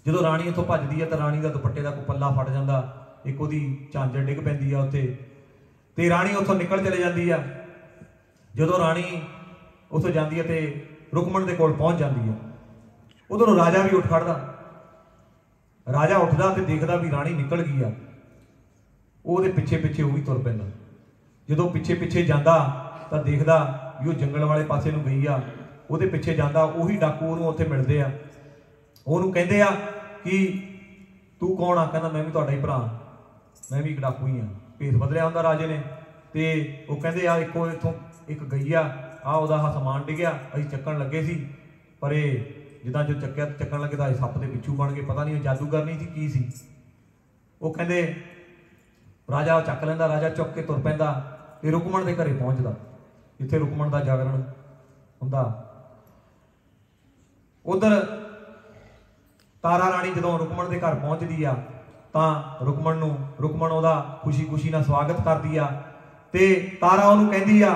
ਜਦੋਂ ਰਾਣੀ ਇੱਥੋਂ ਭੱਜਦੀ ਆ ਤਾਂ ਰਾਣੀ ਦਾ ਦੁਪੱਟੇ ਦਾ ਕੋਈ ਪੱਲਾ ਫਟ ਜਾਂਦਾ, ਇੱਕ ਉਹਦੀ ਝਾਂਜਰ ਡਿੱਗ ਪੈਂਦੀ ਆ ਉੱਥੇ, ਤੇ ਰਾਣੀ ਉੱਥੋਂ ਨਿਕਲ ਚਲੇ ਜਾਂਦੀ ਆ। ਜਦੋਂ ਰਾਣੀ ਉੱਥੋਂ ਜਾਂਦੀ ਆ ਤੇ ਰੁਕਮਣ ਦੇ ਕੋਲ ਪਹੁੰਚ ਜਾਂਦੀ ਆ, ਉਧਰੋਂ ਰਾਜਾ ਵੀ ਉੱਠ ਖੜਦਾ। ਰਾਜਾ ਉੱਠਦਾ ਤੇ ਦੇਖਦਾ ਵੀ ਰਾਣੀ ਨਿਕਲ ਗਈ ਆ, ਉਹਦੇ ਪਿੱਛੇ ਪਿੱਛੇ ਉਹ ਵੀ ਤੁਰ ਪੈਂਦਾ। ਜਦੋਂ ਪਿੱਛੇ ਪਿੱਛੇ ਜਾਂਦਾ ਤਾਂ ਦੇਖਦਾ भी वो जंगल वाले पासे नूं गई आ, ਉਹਦੇ ਪਿੱਛੇ ਜਾਂਦਾ। ਉਹੀ ਡਾਕੂ ਉਹਨੂੰ ਉੱਥੇ ਮਿਲਦੇ ਆ, ਉਹਨੂੰ ਕਹਿੰਦੇ ਆ ਕਿ ਤੂੰ ਕੌਣ ਆ? ਕਹਿੰਦਾ ਮੈਂ ਵੀ ਤੁਹਾਡਾ ਹੀ ਭਰਾ, ਮੈਂ ਵੀ ਇੱਕ ਡਾਕੂ ਹੀ ਆ। ਭੇਸ ਬਦਲਿਆ ਹੁੰਦਾ ਰਾਜੇ ਨੇ। ਤੇ ਉਹ ਕਹਿੰਦੇ ਆ ਇੱਕੋ ਇੱਥੋਂ ਇੱਕ ਗਈ ਆ ਉਹਦਾ ਸਮਾਨ ਡਿੱਗਿਆ, ਅਸੀਂ ਚੱਕਣ ਲੱਗੇ ਸੀ, ਪਰ ਇਹ ਜਿੱਦਾਂ ਜੋ ਚੱਕਣ ਲੱਗੇ ਤਾਂ ਸੱਪ ਦੇ ਪਿੱਛੂ ਬਣ ਗਏ, ਪਤਾ ਨਹੀਂ ਜਾਦੂਗਰ ਨਹੀਂ ਸੀ ਕੀ ਸੀ। ਉਹ ਕਹਿੰਦੇ ਰਾਜਾ ਉਹ ਚੱਕ ਲੈਂਦਾ, ਰਾਜਾ ਚੁੱਕ ਕੇ ਤੁਰ ਪੈਂਦਾ ਤੇ ਰੁਕਮਣ ਦੇ ਘਰੇ ਪਹੁੰਚਦਾ, ਜਿੱਥੇ ਰੁਕਮਣ ਦਾ ਜਾਗਰਣ ਹੁੰਦਾ। ਉਧਰ ਤਾਰਾ ਰਾਣੀ ਜਦੋਂ ਰੁਕਮਣ ਦੇ ਘਰ ਪਹੁੰਚਦੀ ਆ ਤਾਂ ਰੁਕਮਣ ਉਹਦਾ ਖੁਸ਼ੀ ਨਾਲ ਸਵਾਗਤ ਕਰਦੀ ਆ। ਤੇ ਤਾਰਾ ਉਹਨੂੰ ਕਹਿੰਦੀ ਆ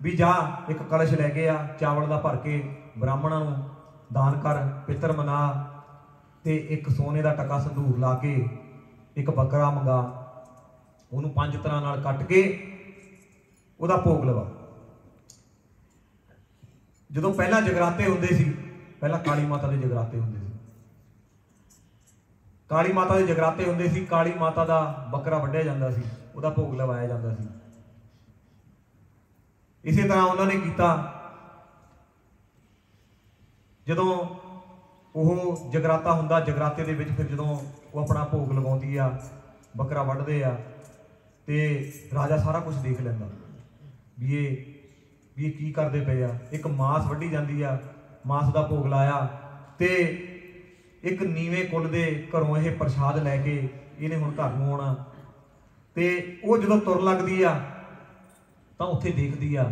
ਵੀ ਜਾ ਇੱਕ ਕਲਸ਼ ਲੈ ਕੇ ਆ, ਚਾਵਲ ਦਾ ਭਰ ਕੇ ਬ੍ਰਾਹਮਣਾਂ ਨੂੰ ਦਾਨ ਕਰ, ਪਿੱਤਰ ਮਨਾ, ਤੇ ਇੱਕ ਸੋਨੇ ਦਾ ਟਕਾ ਸੰਧੂਰ ਲਾ ਕੇ ਇੱਕ ਬੱਕਰਾ ਮੰਗਾ, ਉਹਨੂੰ 5 ਤਰ੍ਹਾਂ ਨਾਲ ਕੱਟ ਕੇ ਉਹਦਾ ਭੋਗ ਲਵਾ। ਜਦੋਂ ਪਹਿਲਾਂ ਜਗਰਾਤੇ ਹੁੰਦੇ ਸੀ, ਪਹਿਲਾਂ ਕਾਲੀ ਮਾਤਾ ਦੇ ਜਗਰਾਤੇ ਹੁੰਦੇ ਸੀ, ਕਾਲੀ ਮਾਤਾ ਦੇ ਜਗਰਾਤੇ ਹੁੰਦੇ ਸੀ, ਕਾਲੀ ਮਾਤਾ ਦਾ ਬੱਕਰਾ ਵੱਢਿਆ ਜਾਂਦਾ ਸੀ, ਉਹਦਾ ਭੋਗ ਲਵਾਇਆ ਜਾਂਦਾ ਸੀ। ਇਸੇ ਤਰ੍ਹਾਂ ਉਹਨਾਂ ਨੇ ਕੀਤਾ। ਜਦੋਂ ਉਹ ਜਗਰਾਤਾ ਹੁੰਦਾ, ਜਗਰਾਤੇ ਦੇ ਵਿੱਚ ਫਿਰ ਜਦੋਂ ਉਹ ਆਪਣਾ ਭੋਗ ਲਗਾਉਂਦੀ ਆ, ਬੱਕਰਾ ਵੱਢਦੇ ਆ, ਤੇ ਰਾਜਾ ਸਾਰਾ ਕੁਝ ਦੇਖ ਲੈਂਦਾ ਵੀ ਇਹ ਕੀ ਕਰਦੇ ਪਏ ਆ। ਇੱਕ ਮਾਸ ਵੱਢੀ ਜਾਂਦੀ ਆ, ਮਾਸ ਦਾ ਭੋਗ ਲਾਇਆ, ਤੇ ਇੱਕ ਨੀਵੇਂ ਕੁੱਲ ਦੇ ਘਰੋਂ ਇਹ ਪ੍ਰਸ਼ਾਦ ਲੈ ਕੇ ਇਹਨੇ ਹੁਣ ਘਰ ਨੂੰ ਆਉਣਾ। ਤੇ ਉਹ ਜਦੋਂ ਤੁਰ ਲੱਗਦੀ ਆ ਤਾਂ ਉੱਥੇ ਦੇਖਦੀ ਆ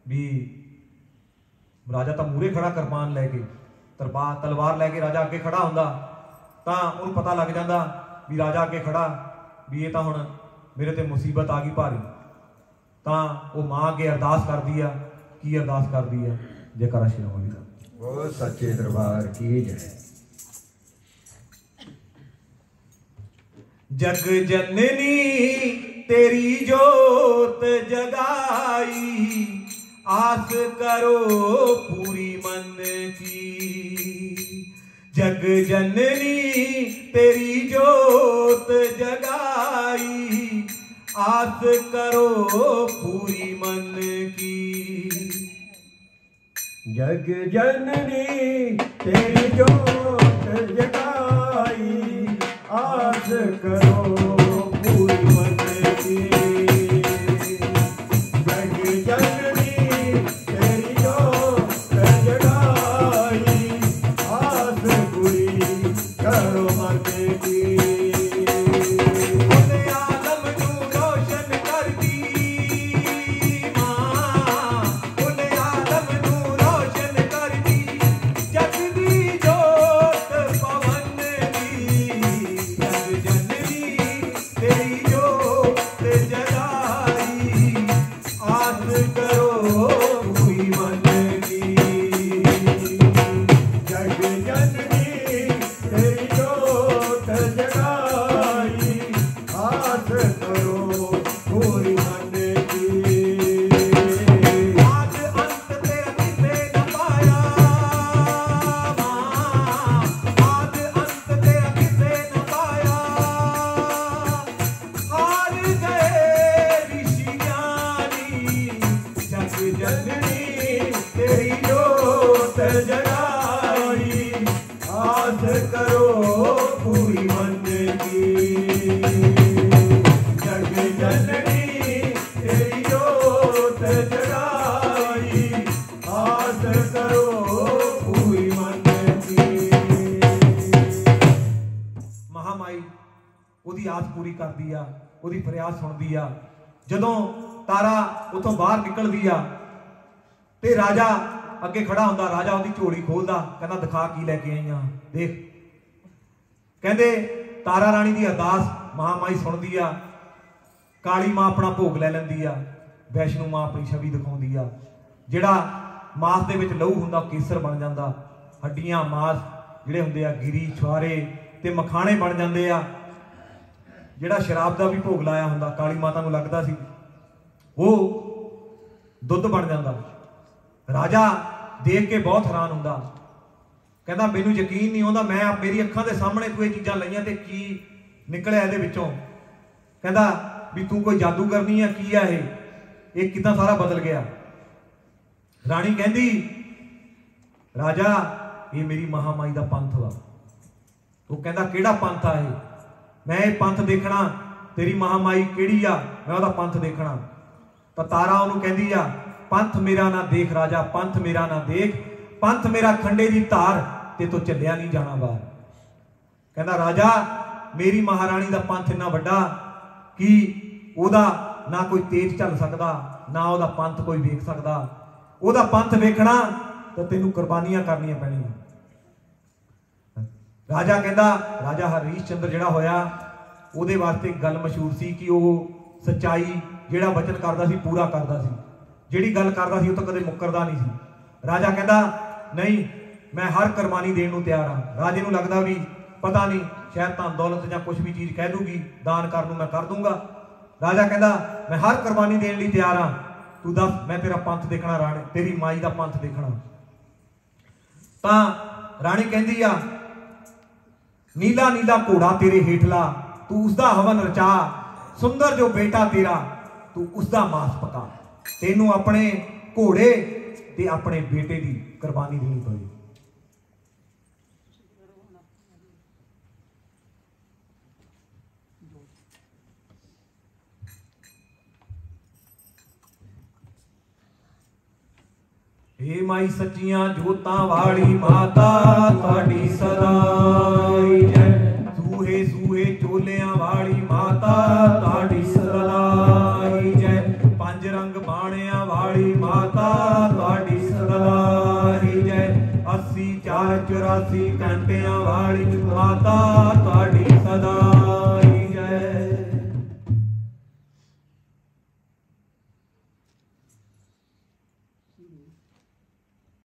ਵੀ ਰਾਜਾ ਤਾਂ ਮੂਹਰੇ ਖੜਾ ਕਿਰਪਾਨ ਲੈ ਕੇ, ਤਲਵਾਰ ਲੈ ਕੇ ਰਾਜਾ ਅੱਗੇ ਖੜਾ ਹੁੰਦਾ। ਤਾਂ ਉਹਨੂੰ ਪਤਾ ਲੱਗ ਜਾਂਦਾ ਵੀ ਰਾਜਾ ਅੱਗੇ ਖੜਾ, ਵੀ ਇਹ ਤਾਂ ਹੁਣ ਮੇਰੇ ਤੇ ਮੁਸੀਬਤ ਆ ਗਈ ਭਾਰੀ। ਤਾਂ ਉਹ ਮਾਂ ਅੱਗੇ ਅਰਦਾਸ ਕਰਦੀ ਆ। ਕੀ ਅਰਦਾਸ ਕਰਦੀ ਆ? ਜੈਕਾਰਾ ਸ਼੍ਰੀ ਰਾਮ ਦਾ। ਉਹ ਸੱਚੇ ਦਰਬਾਰ ਕੀ ਜੈ। जग जननी तेरी जोत जगाई, आस करो पूरी मन की। जग जननी तेरी जोत जगाई, आस करो पूरी मन की। जग जननी तेरी जोत जगाई, आस करो पूरी मन की। जग जननी तेरी जोत जगाई, आस पूरी करो मन की। करदी आ, ओदी फरियाद सुनदी आ। जदों तारा उतों बाहर निकलदी आ ते राजा अगे खड़ा हुंदा। राजा ओदी झोली खोलदा, कहंदा दिखा की लैके आई आ, देख। कहंदे तारा रानी दी अरदास महामाई सुनदी आ। काली मां अपना भोग लै लैंदी आ, वैष्णो मां अपनी छवि दिखाउंदी आ। जिहड़ा मास दे विच लहू हुंदा केसर बन जांदा, हड्डियां मास जिहड़े हुंदे आ गिरी छुआरे ते मखाणे बन जांदे आ। ਜਿਹੜਾ ਸ਼ਰਾਬ ਦਾ ਵੀ ਭੋਗ ਲਾਇਆ ਹੁੰਦਾ, ਕਾਲੀ ਮਾਤਾ ਨੂੰ ਲੱਗਦਾ ਸੀ, ਉਹ ਦੁੱਧ ਬਣ ਜਾਂਦਾ। ਰਾਜਾ ਦੇਖ ਕੇ ਬਹੁਤ ਹੈਰਾਨ ਹੁੰਦਾ, ਕਹਿੰਦਾ ਮੈਨੂੰ ਯਕੀਨ ਨਹੀਂ ਆਉਂਦਾ, ਮੈਂ ਮੇਰੀ ਅੱਖਾਂ ਦੇ ਸਾਹਮਣੇ ਤੂੰ ਇਹ ਚੀਜ਼ਾਂ ਲਈਆਂ ਤੇ ਕੀ ਨਿਕਲਿਆ ਇਹਦੇ ਵਿੱਚੋਂ। ਕਹਿੰਦਾ ਵੀ ਤੂੰ ਕੋਈ ਜਾਦੂਗਰ ਨਹੀਂ ਆ, ਕੀ ਆ ਇਹ ਕਿੱਦਾਂ ਸਾਰਾ ਬਦਲ ਗਿਆ। राणी कहती राजा ये मेरी महामाई का पंथ वा। वो कहता किहड़ा पंथ आ मैं ये पंथ देखना, तेरी महामाई किहड़ी आ मैं वहदा पंथ देखना। तो तारा उन्होंने कहती आ पंथ मेरा ना देख राजा, पंथ मेरा ना देख, पंथ मेरा खंडे की धार ते तो चलिया नहीं जाना बाहर। कहता राजा मेरी महारानी का पंथ इन्ना वड्डा कि ओदा ना कोई तेज चल सकता, ना ओदा पंथ कोई वेख सकता। ओदा पंथ वेखना तो तेनू कुर्बानियां करनियां पैणियां। राजा कहता राजा हरीश चंद्र जिहड़ा होया ਉਹਦੇ वास्ते गल मशहूर सी कि वह सच्चाई जिहड़ा वचन करदा सी पूरा करदा सी, जिहड़ी गल करदा सी वो तो कदे मुकरदा नहीं सी। राजा कहता नहीं मैं हर कुर्बानी देण नूं तैयार हाँ। राजे नूं लगदा भी पता नहीं शायद धन दौलत जां कुछ भी चीज़ कह दूगी, दान कर दूँ मैं कर दूंगा। राजा कहता मैं हर कुर्बानी देण लई तैयार हाँ, तू दस मैं तेरा पंथ देखना, राणी तेरी माई का पंथ देखना। तां राणी कहंदी आ नीला नीला घोड़ा तेरे हेठला तू उसका हवन रचा, सुंदर जो बेटा तेरा तू उसका मांस पका। तेनू अपने घोड़े ते अपने बेटे की कुर्बानी देनी पई। हे माई सच्चियां जोतां वाली माता तुहाडी सदाई जय। सूहे सूहे चोलियां वाली माता तुहाडी सदाई जय। पंज रंग बाणियां वाली माता तुहाडी सदाई जय। 80 4 84 घंटियां वाली माता तुहाडी सदा